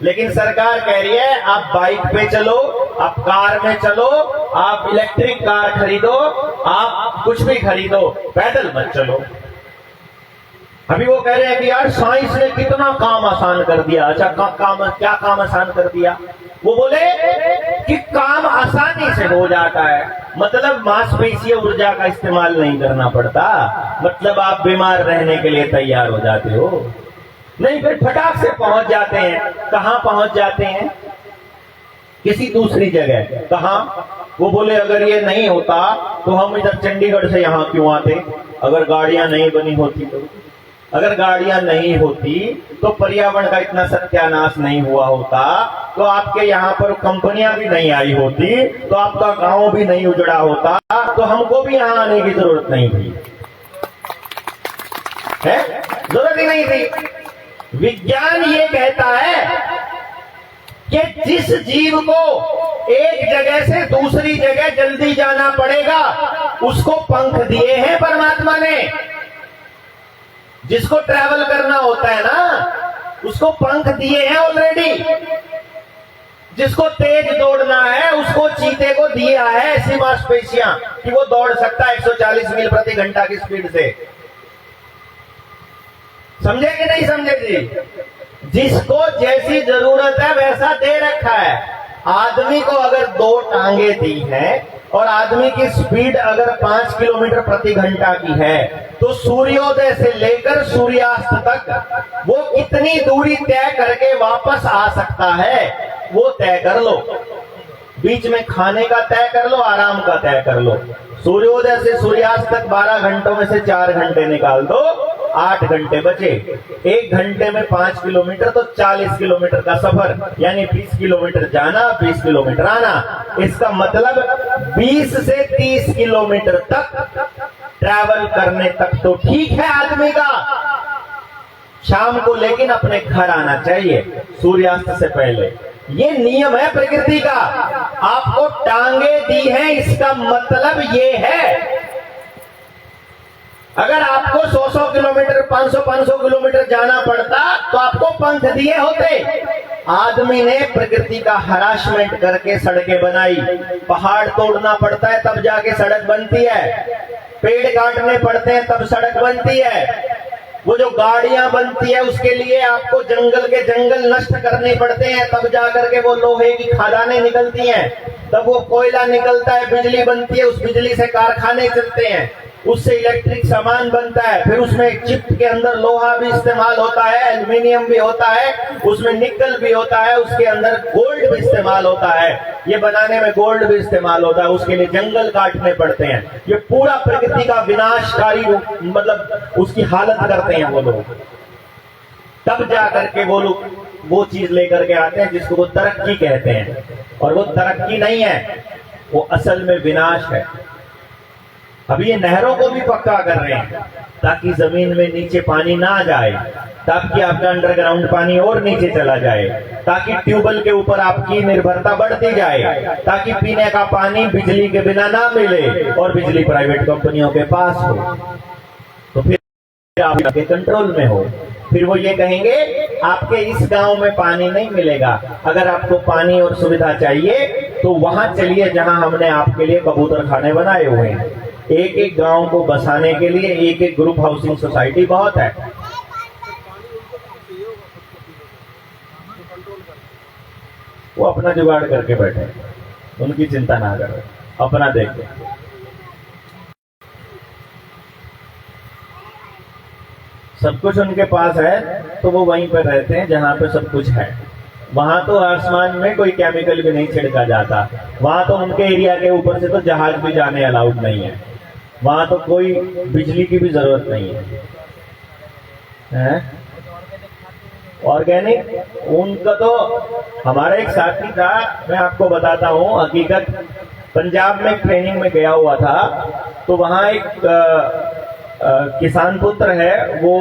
लेकिन सरकार कह रही है आप बाइक पे चलो, आप कार में चलो, आप इलेक्ट्रिक कार खरीदो, आप कुछ भी खरीदो, पैदल मत चलो। अभी वो कह रहे हैं कि यार साइंस ने कितना काम आसान कर दिया। अच्छा, क्या काम आसान कर दिया? वो बोले कि काम आसानी से हो जाता है, मतलब मांसपेशीय ऊर्जा का इस्तेमाल नहीं करना पड़ता, मतलब आप बीमार रहने के लिए तैयार हो जाते हो। नहीं, फिर फटाक से पहुंच जाते हैं। कहां पहुंच जाते हैं? किसी दूसरी जगह। कहां? वो बोले अगर ये नहीं होता तो हम इधर चंडीगढ़ से यहां क्यों आते? अगर गाड़ियां नहीं बनी होती तो, अगर गाड़ियां नहीं होती तो पर्यावरण का इतना सत्यानाश नहीं हुआ होता, तो आपके यहाँ पर कंपनियां भी नहीं आई होती, तो आपका गांव भी नहीं उजड़ा होता, तो हमको भी यहाँ आने की जरूरत नहीं थी, है? जरूरत ही नहीं थी। विज्ञान ये कहता है कि जिस जीव को एक जगह से दूसरी जगह जल्दी जाना पड़ेगा, उसको पंख दिए हैं परमात्मा ने। जिसको ट्रैवल करना होता है ना, उसको पंख दिए हैं ऑलरेडी। जिसको तेज दौड़ना है उसको चीते को दिया है ऐसी मांसपेशियां कि वो दौड़ सकता है 140 मील प्रति घंटा की स्पीड से। समझे कि नहीं समझे जी? जिसको जैसी जरूरत है वैसा दे रखा है। आदमी को अगर 2 टांगे दी हैं और आदमी की स्पीड अगर 5 किलोमीटर प्रति घंटा की है, तो सूर्योदय से लेकर सूर्यास्त तक वो कितनी दूरी तय करके वापस आ सकता है, वो तय कर लो। बीच में खाने का तय कर लो, आराम का तय कर लो। सूर्योदय से सूर्यास्त तक 12 घंटों में से 4 घंटे निकाल दो, 8 घंटे बचे। 1 घंटे में 5 किलोमीटर तो 40 किलोमीटर का सफर, यानी 20 किलोमीटर जाना, 20 किलोमीटर आना। इसका मतलब 20 से 30 किलोमीटर तक ट्रैवल करने तक तो ठीक है आदमी का। शाम को लेकिन अपने घर आना चाहिए सूर्यास्त से पहले। ये नियम है प्रकृति का। आपको टांगे दी हैं, इसका मतलब ये है। अगर आपको 100-100 किलोमीटर, 500-500 किलोमीटर जाना पड़ता तो आपको पंख दिए होते। आदमी ने प्रकृति का हरासमेंट करके सड़कें बनाई। पहाड़ तोड़ना पड़ता है तब जाके सड़क बनती है, पेड़ काटने पड़ते हैं तब सड़क बनती है। वो जो गाड़ियां बनती है उसके लिए आपको जंगल के जंगल नष्ट करने पड़ते हैं, तब जाकर के वो लोहे की खदानें निकलती हैं, तब वो कोयला निकलता है, बिजली बनती है, उस बिजली से कारखाने चलते हैं, उससे इलेक्ट्रिक सामान बनता है। फिर उसमें चिप के अंदर लोहा भी इस्तेमाल होता है, एल्युमिनियम भी होता है, उसमें निकल भी होता है, उसके अंदर गोल्ड भी इस्तेमाल होता है। ये बनाने में गोल्ड भी इस्तेमाल होता है, उसके लिए जंगल काटने पड़ते हैं। ये पूरा प्रकृति का विनाशकारी मतलब उसकी हालत करते हैं वो लोग। तब जा करके वो लोग वो चीज लेकर के आते हैं जिसको वो तरक्की कहते हैं, और वो तरक्की नहीं है, वो असल में विनाश है। अभी ये नहरों को भी पक्का कर रहे हैं ताकि जमीन में नीचे पानी ना जाए, ताकि आपका अंडरग्राउंड पानी और नीचे चला जाए, ताकि ट्यूबवेल के ऊपर आपकी निर्भरता बढ़ती जाए, ताकि पीने का पानी बिजली के बिना ना मिले और बिजली प्राइवेट कंपनियों के पास हो, तो फिर आपके कंट्रोल में हो। फिर वो ये कहेंगे आपके इस गांव में पानी नहीं मिलेगा, अगर आपको पानी और सुविधा चाहिए तो वहां चलिए जहां हमने आपके लिए कबूतर खाने बनाए हुए हैं। एक एक गांव को बसाने के लिए एक एक ग्रुप हाउसिंग सोसाइटी बहुत है। वो अपना जुगाड़ करके बैठे, उनकी चिंता ना करो, अपना देखें। सब कुछ उनके पास है तो वो वहीं पर रहते हैं जहां पे सब कुछ है। वहां तो आसमान में कोई केमिकल भी नहीं छिड़का जाता, वहां तो उनके एरिया के ऊपर से तो जहाज भी जाने अलाउड नहीं है, वहां तो कोई बिजली की भी जरूरत नहीं है। ऑर्गेनिक उनका तो, हमारा एक साथी था, मैं आपको बताता हूँ हकीकत। पंजाब में ट्रेनिंग में गया हुआ था, तो वहां एक किसान पुत्र है, वो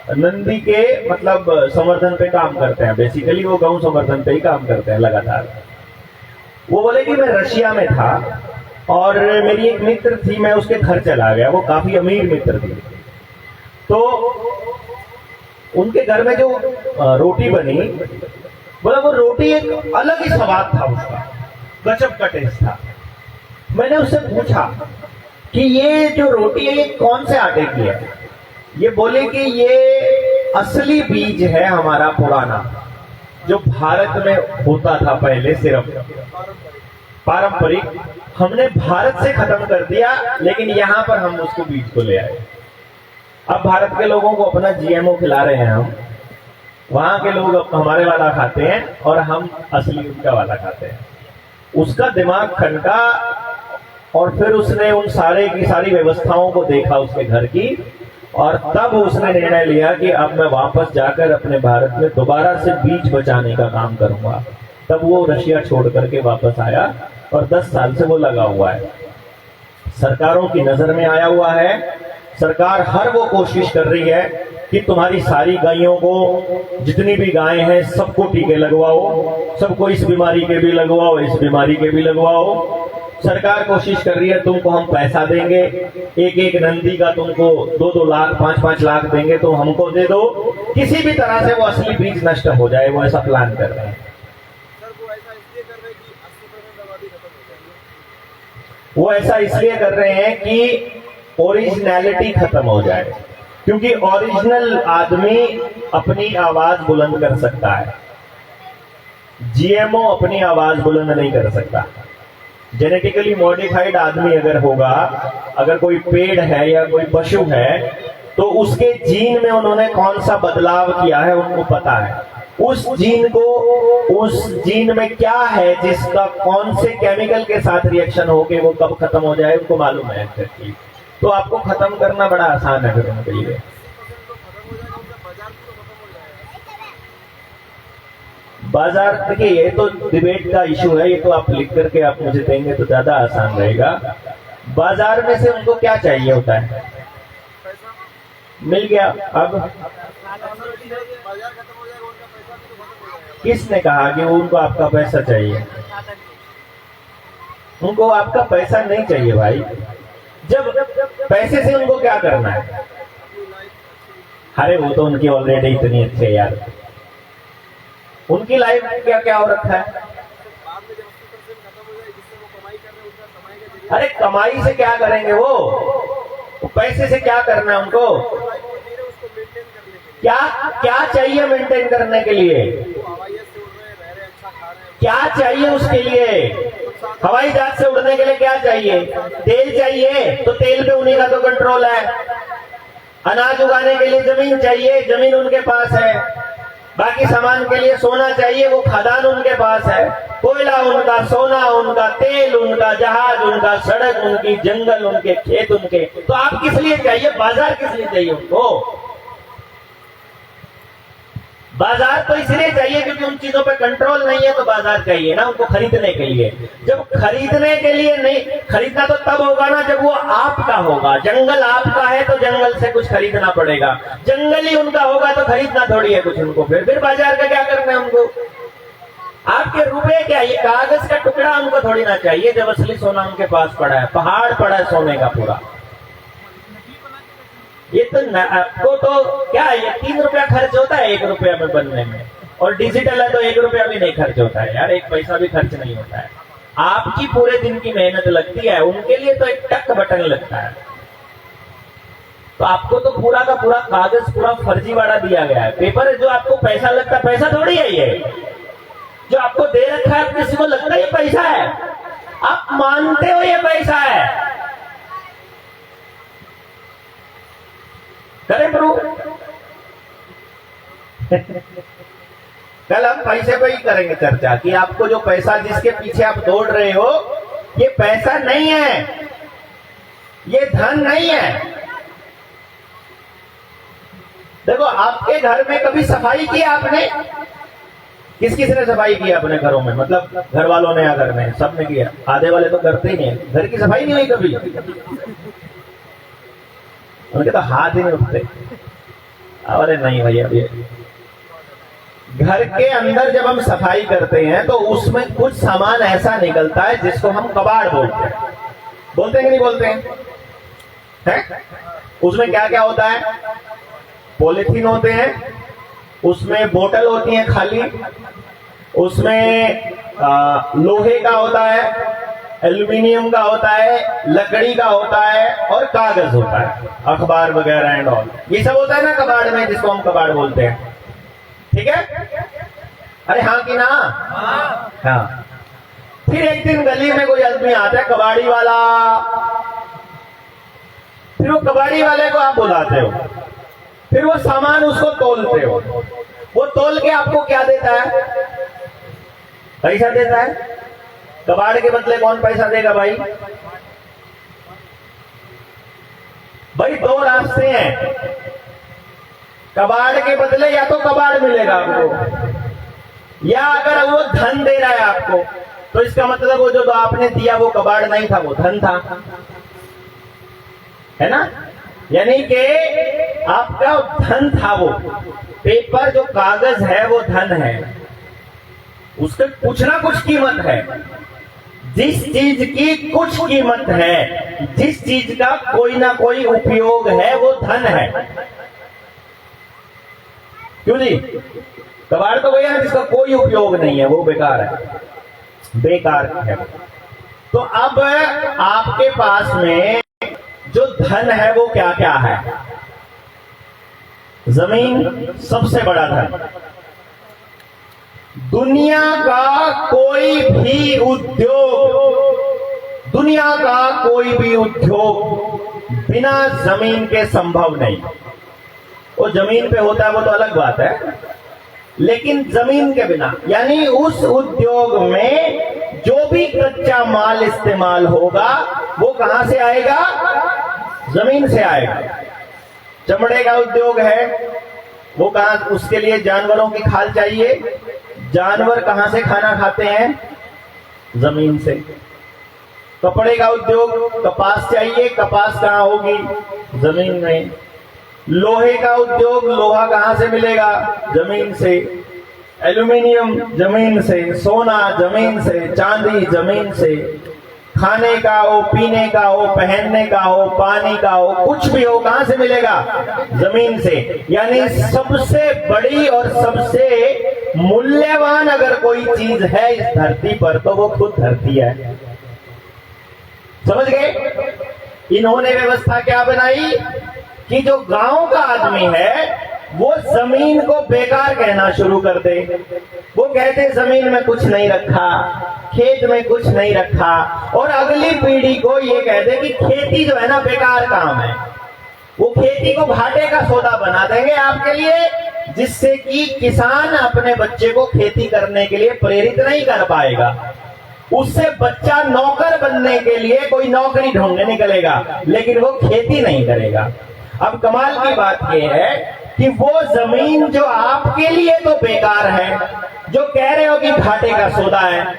नंदी के मतलब संवर्धन पे काम करते हैं। बेसिकली वो गौ संवर्धन पे ही काम करते हैं लगातार। वो बोले कि मैं रशिया में था और मेरी एक मित्र थी, मैं उसके घर चला गया, वो काफी अमीर मित्र थी। तो उनके घर में जो रोटी बनी, बोला वो रोटी एक अलग ही स्वाद था उसका, गजब का टेस्ट था। मैंने उससे पूछा कि ये जो रोटी है ये कौन से आटे की है? ये बोले कि ये असली बीज है हमारा पुराना, जो भारत में होता था पहले, सिर्फ पारंपरिक, हमने भारत से खत्म कर दिया, लेकिन यहां पर हम उसको बीज को ले आए। अब भारत के लोगों को अपना जीएमओ खिला रहे हैं हम, वहां के लोग हमारे वाला खाते हैं और हम असली उनका वाला खाते हैं। उसका दिमाग खनका और फिर उसने उन सारे की सारी व्यवस्थाओं को देखा उसके घर की, और तब उसने निर्णय लिया कि अब मैं वापस जाकर अपने भारत में दोबारा से बीज बचाने का काम करूंगा। तब वो रशिया छोड़ करके वापस आया और 10 साल से वो लगा हुआ है। सरकारों की नजर में आया हुआ है, सरकार हर वो कोशिश कर रही है कि तुम्हारी सारी गायों को, जितनी भी गायें हैं सबको टीके लगवाओ, सबको इस बीमारी के भी लगवाओ, इस बीमारी के भी लगवाओ, सरकार कोशिश कर रही है तुमको हम पैसा देंगे, एक एक नंदी का तुमको 2-2 लाख 5-5 लाख देंगे, तुम हमको दे दो, किसी भी तरह से वो असली बीज नष्ट हो जाए, वो ऐसा प्लान कर रहे हैं।
सर वो ऐसा इसलिए कर रहे हैं कि 80% आबादी खत्म हो जाएगी।
वो ऐसा इसलिए कर रहे हैं कि ओरिजिनलिटी खत्म हो जाए, क्योंकि ओरिजिनल आदमी अपनी आवाज बुलंद कर सकता है, जीएमओ अपनी आवाज बुलंद नहीं कर सकता। जेनेटिकली मॉडिफाइड आदमी अगर होगा, अगर कोई पेड़ है या कोई पशु है, तो उसके जीन में उन्होंने कौन सा बदलाव किया है उनको पता है। उस जीन में क्या है जिसका कौन से केमिकल के साथ रिएक्शन होके वो कब खत्म हो जाए उनको मालूम है एक्चुअली। तो आपको खत्म करना बड़ा आसान है फिर उनके लिए।
80% तो खत्म हो जाएगा, उनका बाजार भी तो खत्म हो जाएगा।
बाजार, देखिए ये तो डिबेट का इशू है, ये तो आप लिख करके आप मुझे देंगे तो ज्यादा आसान रहेगा। बाजार में से उनको क्या चाहिए होता है?
पैसा
मिल गया। अब
बाजार खत्म हो जाएगा, उनका पैसा भी तो खत्म हो जाएगा।
किसने कहा कि उनको आपका पैसा चाहिए? उनको आपका पैसा नहीं चाहिए भाई। जब पैसे से उनको क्या करना है?
अपनी लाइफ
अरे वो तो उनकी ऑलरेडी इतनी अच्छी है यार, उनकी लाइफ में क्या क्या हो रखा है।
बाद में जब 80% खत्म हो जाए, जिससे वो कमाई कर रहे हैं, उनका कमाई का जरिया
अरे कमाई से क्या करेंगे वो पैसे से क्या करना है उनको?
लाइफ को जी रहे हैं, उसको मेंटेन करने के लिए।
क्या क्या चाहिए मेंटेन करने के लिए?
वो हवाई जहाज से उड़ रहे हैं, रह रहे हैं, अच्छा खा रहे हैं।
क्या चाहिए उसके लिए? हवाई जहाज से उड़ने के लिए क्या चाहिए? तेल चाहिए, तो तेल पे उन्हीं का तो कंट्रोल है। अनाज उगाने के लिए जमीन चाहिए, जमीन उनके पास है। बाकी सामान के लिए सोना चाहिए, वो खदान उनके पास है। कोयला उनका, सोना उनका, तेल उनका, जहाज उनका, सड़क उनकी, जंगल उनके, खेत उनके। तो आप किस लिए चाहिए? बाजार किस लिए चाहिए उनको? बाजार तो इसलिए चाहिए क्योंकि उन चीजों पे कंट्रोल नहीं है, तो बाजार चाहिए ना उनको खरीदने के लिए। जब खरीदने के लिए नहीं, खरीदना तो तब होगा ना जब वो आपका होगा। जंगल आपका है तो जंगल से कुछ खरीदना पड़ेगा, जंगल ही उनका होगा तो खरीदना थोड़ी है कुछ उनको। फिर बाजार का क्या करना है उनको? आपके रुपए क्या, ये कागज का टुकड़ा उनको थोड़ी ना चाहिए जब असली सोना उनके पास पड़ा है, पहाड़ पड़ा है सोने का पूरा। ये तो आपको तो क्या है, ये 3 रुपया खर्च होता है 1 रुपया में बनने में, और डिजिटल है तो 1 रुपया भी नहीं खर्च होता है यार, 1 पैसा भी खर्च नहीं होता है। आपकी पूरे दिन की मेहनत लगती है, उनके लिए तो एक टक बटन लगता है। तो आपको तो पूरा का पूरा कागज पूरा फर्जीवाड़ा दिया गया है। पेपर जो आपको पैसा लगता है, पैसा थोड़ी है ये जो आपको दे रखा है। किसी को लगता है ये पैसा है, आप मानते हो ये पैसा है। करें प्रूफ? कल हम पैसे पे ही करेंगे चर्चा कि आपको जो पैसा जिसके पीछे आप दौड़ रहे हो, ये पैसा नहीं है, ये धन नहीं है। देखो आपके घर में कभी सफाई की आपने? किस किस ने सफाई की अपने घरों में? मतलब घर वालों ने या घर में सबने किया? आधे वाले तो करते ही नहीं है, घर की सफाई नहीं हुई कभी, उनके तो हाथ ही नहीं उठते। अरे नहीं भैया, घर के अंदर जब हम सफाई करते हैं तो उसमें कुछ सामान ऐसा निकलता है जिसको हम कबाड़ बोलते हैं। बोलते हैं कि नहीं बोलते हैं? उसमें क्या क्या होता है? पॉलिथीन होते हैं, उसमें बोतल होती है खाली, उसमें लोहे का होता है, एल्यूमिनियम का होता है, लकड़ी का होता है, और कागज होता है, अखबार वगैरह एंड ऑल। ये सब होता है ना कबाड़ में, जिसको हम कबाड़ बोलते हैं। ठीक है? अरे हाँ कि ना? हाँ। फिर एक दिन गली में कोई आदमी आता है कबाड़ी वाला, फिर वो कबाड़ी वाले को आप बुलाते हो, फिर वो सामान उसको तोलते हो। वो तोल के आपको क्या देता है? पैसा देता है। कबाड़ के बदले कौन पैसा देगा भाई? भाई 2 रास्ते हैं, कबाड़ के बदले या तो कबाड़ मिलेगा आपको, या अगर वो धन दे रहा है आपको तो इसका मतलब वो जो आपने दिया वो कबाड़ नहीं था, वो धन था, है ना? यानी कि आपका धन था, वो पेपर जो कागज है वो धन है, उसके कुछ ना कुछ कीमत है। जिस चीज की कुछ कीमत है, जिस चीज का कोई ना कोई उपयोग है, वो धन है। क्यों जी? कबाड़ तो वही है जिसका कोई उपयोग नहीं है, वो बेकार है, बेकार है। तो अब आपके पास में जो धन है वो क्या क्या है? जमीन सबसे बड़ा धन। दुनिया का कोई भी उद्योग, दुनिया का कोई भी उद्योग बिना जमीन के संभव नहीं। वो जमीन पे होता है वो तो अलग बात है, लेकिन जमीन के बिना, यानी उस उद्योग में जो भी कच्चा माल इस्तेमाल होगा वो कहां से आएगा? जमीन से आएगा। चमड़े का उद्योग है, वो कहां? उसके लिए जानवरों की खाल चाहिए। जानवर कहां से खाना खाते हैं? जमीन से। कपड़े का उद्योग, कपास चाहिए, कपास कहां होगी? जमीन में। लोहे का उद्योग, लोहा कहां से मिलेगा? जमीन से। एल्यूमिनियम जमीन से, सोना जमीन से, चांदी जमीन से। खाने का हो, पीने का हो, पहनने का हो, पानी का हो, कुछ भी हो, कहां से मिलेगा? जमीन से। यानी सबसे बड़ी और सबसे मूल्यवान अगर कोई चीज है इस धरती पर तो वो खुद धरती है। समझ गए? इन्होंने व्यवस्था क्या बनाई कि जो गांव का आदमी है वो जमीन को बेकार कहना शुरू कर दे। वो कहते जमीन में कुछ नहीं रखा, खेत में कुछ नहीं रखा, और अगली पीढ़ी को ये कह दे कि खेती जो है ना बेकार काम है। वो खेती को घाटे का सौदा बना देंगे आपके लिए, जिससे कि किसान अपने बच्चे को खेती करने के लिए प्रेरित नहीं कर पाएगा। उससे बच्चा नौकर बनने के लिए कोई नौकरी ढूंढने निकलेगा, लेकिन वो खेती नहीं करेगा। अब कमाल की बात यह है कि वो जमीन जो आपके लिए तो बेकार है, जो कह रहे हो कि घाटे का सौदा है,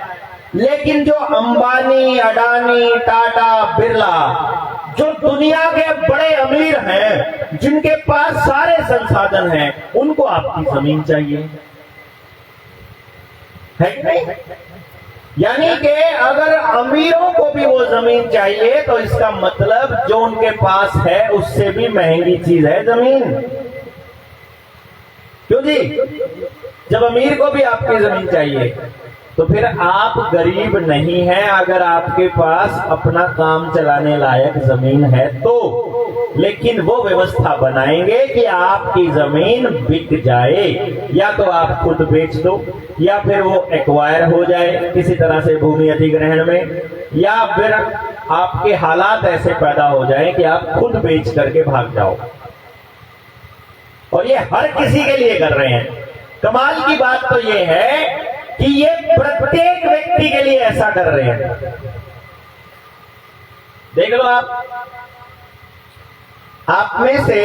लेकिन जो अंबानी, अडानी, टाटा, बिरला, जो दुनिया के बड़े अमीर हैं, जिनके पास सारे संसाधन हैं, उनको आपकी जमीन चाहिए, है कि नहीं? यानी कि अगर अमीरों को भी वो जमीन चाहिए तो इसका मतलब जो उनके पास है उससे भी महंगी चीज है जमीन। क्यों जी? जब अमीर को भी आपकी जमीन चाहिए तो फिर आप गरीब नहीं हैं अगर आपके पास अपना काम चलाने लायक जमीन है तो। लेकिन वो व्यवस्था बनाएंगे कि आपकी जमीन बिक जाए, या तो आप खुद बेच दो, या फिर वो एक्वायर हो जाए किसी तरह से भूमि अधिग्रहण में, या फिर आपके हालात ऐसे पैदा हो जाए कि आप खुद बेच करके भाग जाओ। और ये हर किसी के लिए कर रहे हैं। कमाल की बात तो ये है कि ये प्रत्येक व्यक्ति के लिए ऐसा कर रहे हैं। देख लो आप में से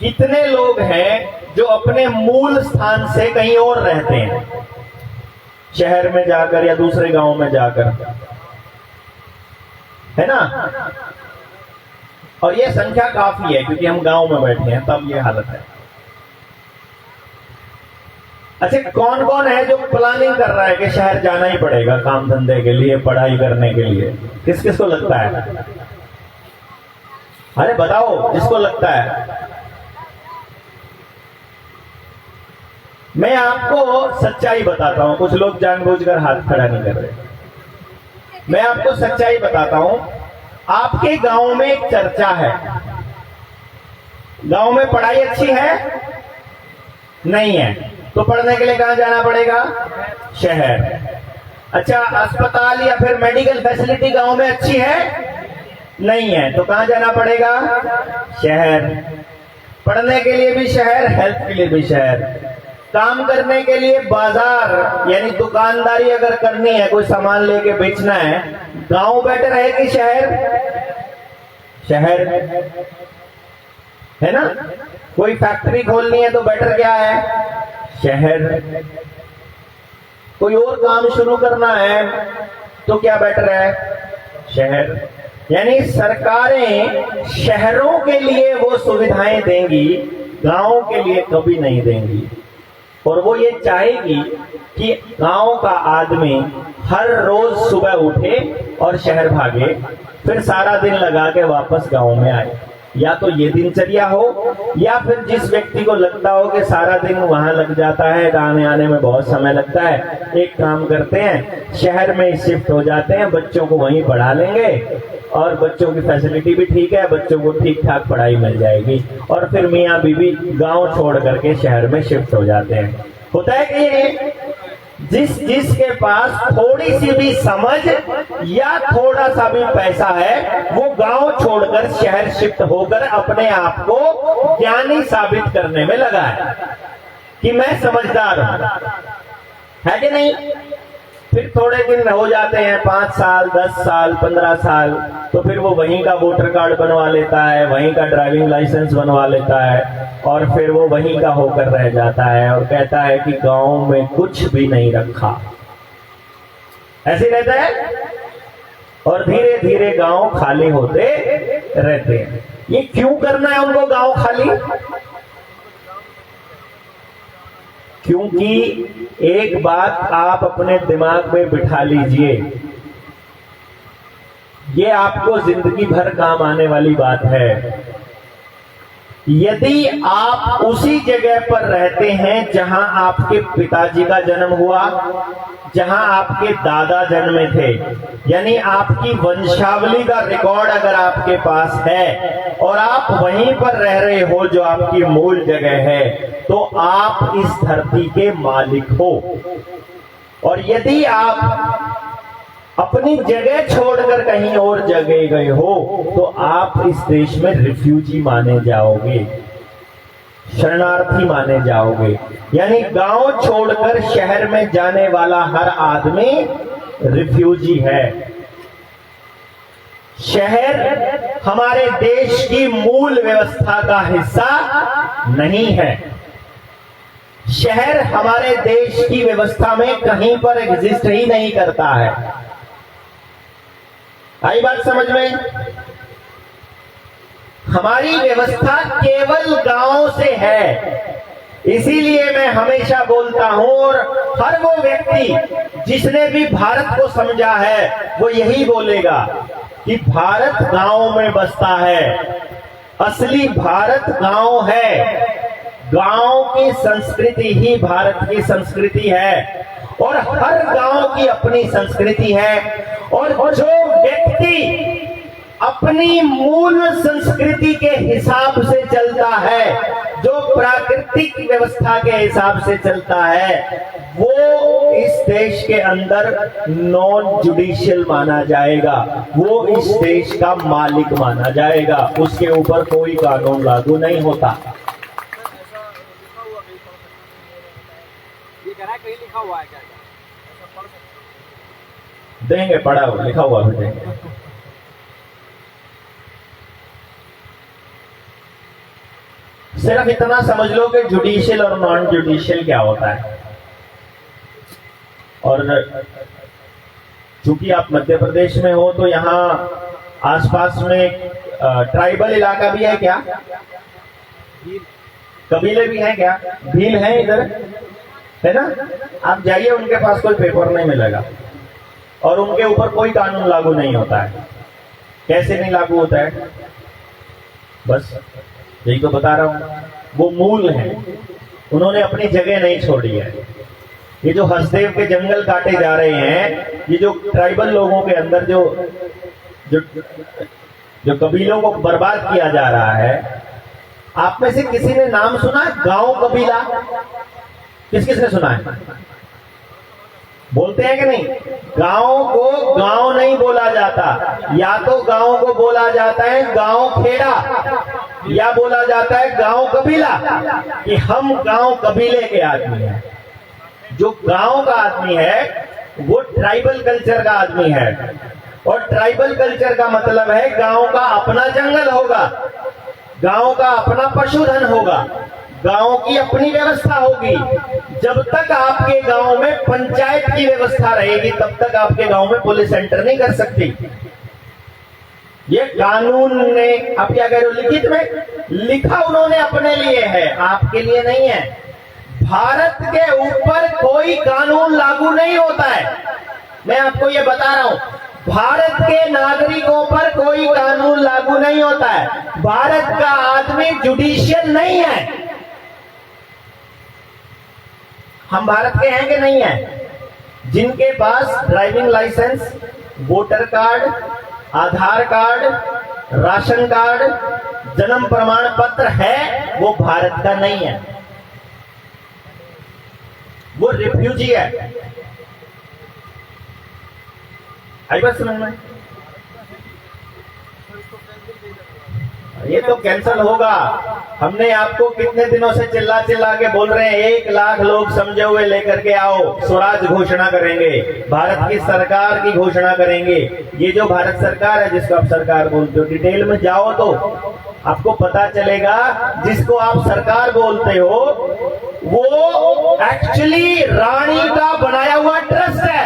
कितने लोग हैं जो अपने मूल स्थान से कहीं और रहते हैं, शहर में जाकर या दूसरे गांव में जाकर, है ना? और ये संख्या काफी है क्योंकि हम गांव में बैठे हैं, तब ये हालत है। अच्छा, कौन कौन है जो प्लानिंग कर रहा है कि शहर जाना ही पड़ेगा काम धंधे के लिए, पढ़ाई करने के लिए? किस किस को लगता है? अरे बताओ जिसको लगता है। मैं आपको सच्चाई बताता हूं, कुछ लोग जानबूझकर हाथ खड़ा नहीं कर रहे। मैं आपको सच्चाई बताता हूं। आपके गांव में एक चर्चा है, गांव में पढ़ाई अच्छी है? नहीं है, तो पढ़ने के लिए कहां जाना पड़ेगा? शहर। अच्छा, अस्पताल या फिर मेडिकल फैसिलिटी गांव में अच्छी है? नहीं है, तो कहां जाना पड़ेगा? शहर। पढ़ने के लिए भी शहर, हेल्थ के लिए भी शहर। काम करने के लिए बाजार यानी दुकानदारी अगर करनी है, कोई सामान लेके बेचना है, गांव बेटर है कि शहर? शहर है ना? कोई फैक्ट्री खोलनी है तो बेटर क्या है? शहर। कोई और काम शुरू करना है तो क्या बेटर है? शहर। यानी सरकारें शहरों के लिए वो सुविधाएं देंगी, गांवों के लिए कभी नहीं देंगी। और वो ये चाहेगी कि गांव का आदमी हर रोज सुबह उठे और शहर भागे, फिर सारा दिन लगा के वापस गांव में आए। या तो ये दिनचर्या हो, या फिर जिस व्यक्ति को लगता हो कि सारा दिन वहां लग जाता है, आने आने में बहुत समय लगता है, एक काम करते हैं, शहर में शिफ्ट हो जाते हैं, बच्चों को वहीं पढ़ा लेंगे और बच्चों की फैसिलिटी भी ठीक है, बच्चों को ठीक ठाक पढ़ाई मिल जाएगी, और फिर मियाँ बीवी गांव छोड़ करके शहर में शिफ्ट हो जाते हैं। होता है कि जिसके पास थोड़ी सी भी समझ या थोड़ा सा भी पैसा है, वो गांव छोड़कर शहर शिफ्ट होकर अपने आप को ज्ञानी साबित करने में लगा है कि मैं समझदार हूं, है कि नहीं। फिर थोड़े दिन हो जाते हैं, 5 साल 10 साल 15 साल, तो फिर वो वहीं का वोटर कार्ड बनवा लेता है, वहीं का ड्राइविंग लाइसेंस बनवा लेता है, और फिर वो वहीं का होकर रह जाता है और कहता है कि गांव में कुछ भी नहीं रखा। ऐसे रहता है, और धीरे धीरे गांव खाली होते रहते हैं। ये क्यों करना है उनको गांव खाली? क्योंकि एक बात आप अपने दिमाग में बिठा लीजिए, ये आपको जिंदगी भर काम आने वाली बात है। यदि आप उसी जगह पर रहते हैं जहां आपके पिताजी का जन्म हुआ, जहां आपके दादा जन्मे थे, यानी आपकी वंशावली का रिकॉर्ड अगर आपके पास है और आप वहीं पर रह रहे हो जो आपकी मूल जगह है, तो आप इस धरती के मालिक हो। और यदि आप अपनी जगह छोड़कर कहीं और जगह गए हो, तो आप इस देश में रिफ्यूजी माने जाओगे, शरणार्थी माने जाओगे। यानी गांव छोड़कर शहर में जाने वाला हर आदमी रिफ्यूजी है। शहर हमारे देश की मूल व्यवस्था का हिस्सा नहीं है। शहर हमारे देश की व्यवस्था में कहीं पर एग्जिस्ट ही नहीं करता है। आई बात समझ में? हमारी व्यवस्था केवल गांव से है। इसीलिए मैं हमेशा बोलता हूं, और हर वो व्यक्ति जिसने भी भारत को समझा है वो यही बोलेगा कि भारत गांव में बसता है। असली भारत गांव है। गांव की संस्कृति ही भारत की संस्कृति है, और हर गांव की अपनी संस्कृति है। और जो व्यक्ति अपनी मूल संस्कृति के हिसाब से चलता है, जो प्राकृतिक व्यवस्था के हिसाब से चलता है, वो इस देश के अंदर नॉन जुडिशियल माना जाएगा, वो इस देश का मालिक माना जाएगा। उसके ऊपर कोई कानून लागू नहीं होता।
कहीं लिखा हुआ है क्या?
देंगे, पढ़ा हुआ लिखा हुआ भी देंगे। सिर्फ इतना समझ लो कि जुडिशियल और नॉन जुडिशियल क्या होता है। और चूंकि आप मध्य प्रदेश में हो, तो यहाँ आसपास में ट्राइबल इलाका भी है क्या? कबीले भी हैं क्या? भील हैं इधर, है ना? आप जाइए, उनके पास कोई पेपर नहीं मिलेगा और उनके ऊपर कोई कानून लागू नहीं होता है। कैसे नहीं लागू होता है? बस यही तो बता रहा हूं। वो मूल है, उन्होंने अपनी जगह नहीं छोड़ी है। ये जो हसदेव के जंगल काटे जा रहे हैं, ये जो ट्राइबल लोगों के अंदर जो कबीलों को बर्बाद किया जा रहा है, आप में से किसी ने नाम सुना गांव कबीला? किस किस ने सुना है? बोलते हैं कि नहीं? गांव को गांव नहीं बोला जाता, या तो गांव को बोला जाता है गांव खेड़ा, या बोला जाता है गांव कबीला, कि हम गांव कबीले के आदमी हैं। जो गांव का आदमी है वो ट्राइबल कल्चर का आदमी है, और ट्राइबल कल्चर का मतलब है गांव का अपना जंगल होगा, गांव का अपना पशुधन होगा, गांव की अपनी व्यवस्था होगी। जब तक आपके गांव में पंचायत की व्यवस्था रहेगी, तब तक आपके गांव में पुलिस एंटर नहीं कर सकती। ये कानून ने, आप क्या कह रहे हो, लिखित में लिखा उन्होंने अपने लिए है, आपके लिए नहीं है। भारत के ऊपर कोई कानून लागू नहीं होता है। मैं आपको ये बता रहा हूं, भारत के नागरिकों पर कोई कानून लागू नहीं होता है। भारत का आदमी जुडिशियल नहीं है। हम भारत के हैं कि नहीं है? जिनके पास ड्राइविंग लाइसेंस, वोटर कार्ड, आधार कार्ड, राशन कार्ड, जन्म प्रमाण पत्र है, वो भारत का नहीं है, वो रिफ्यूजी है। आई बात समझ में? ये तो कैंसल होगा। हमने आपको कितने दिनों से चिल्ला चिल्ला के बोल रहे हैं, 1 लाख लोग समझे हुए लेकर के आओ, स्वराज घोषणा करेंगे, भारत की सरकार की घोषणा करेंगे। ये जो भारत सरकार है, जिसको आप सरकार बोलते हो, डिटेल में जाओ तो आपको पता चलेगा, जिसको आप सरकार बोलते हो वो एक्चुअली रानी का बनाया हुआ ट्रस्ट है।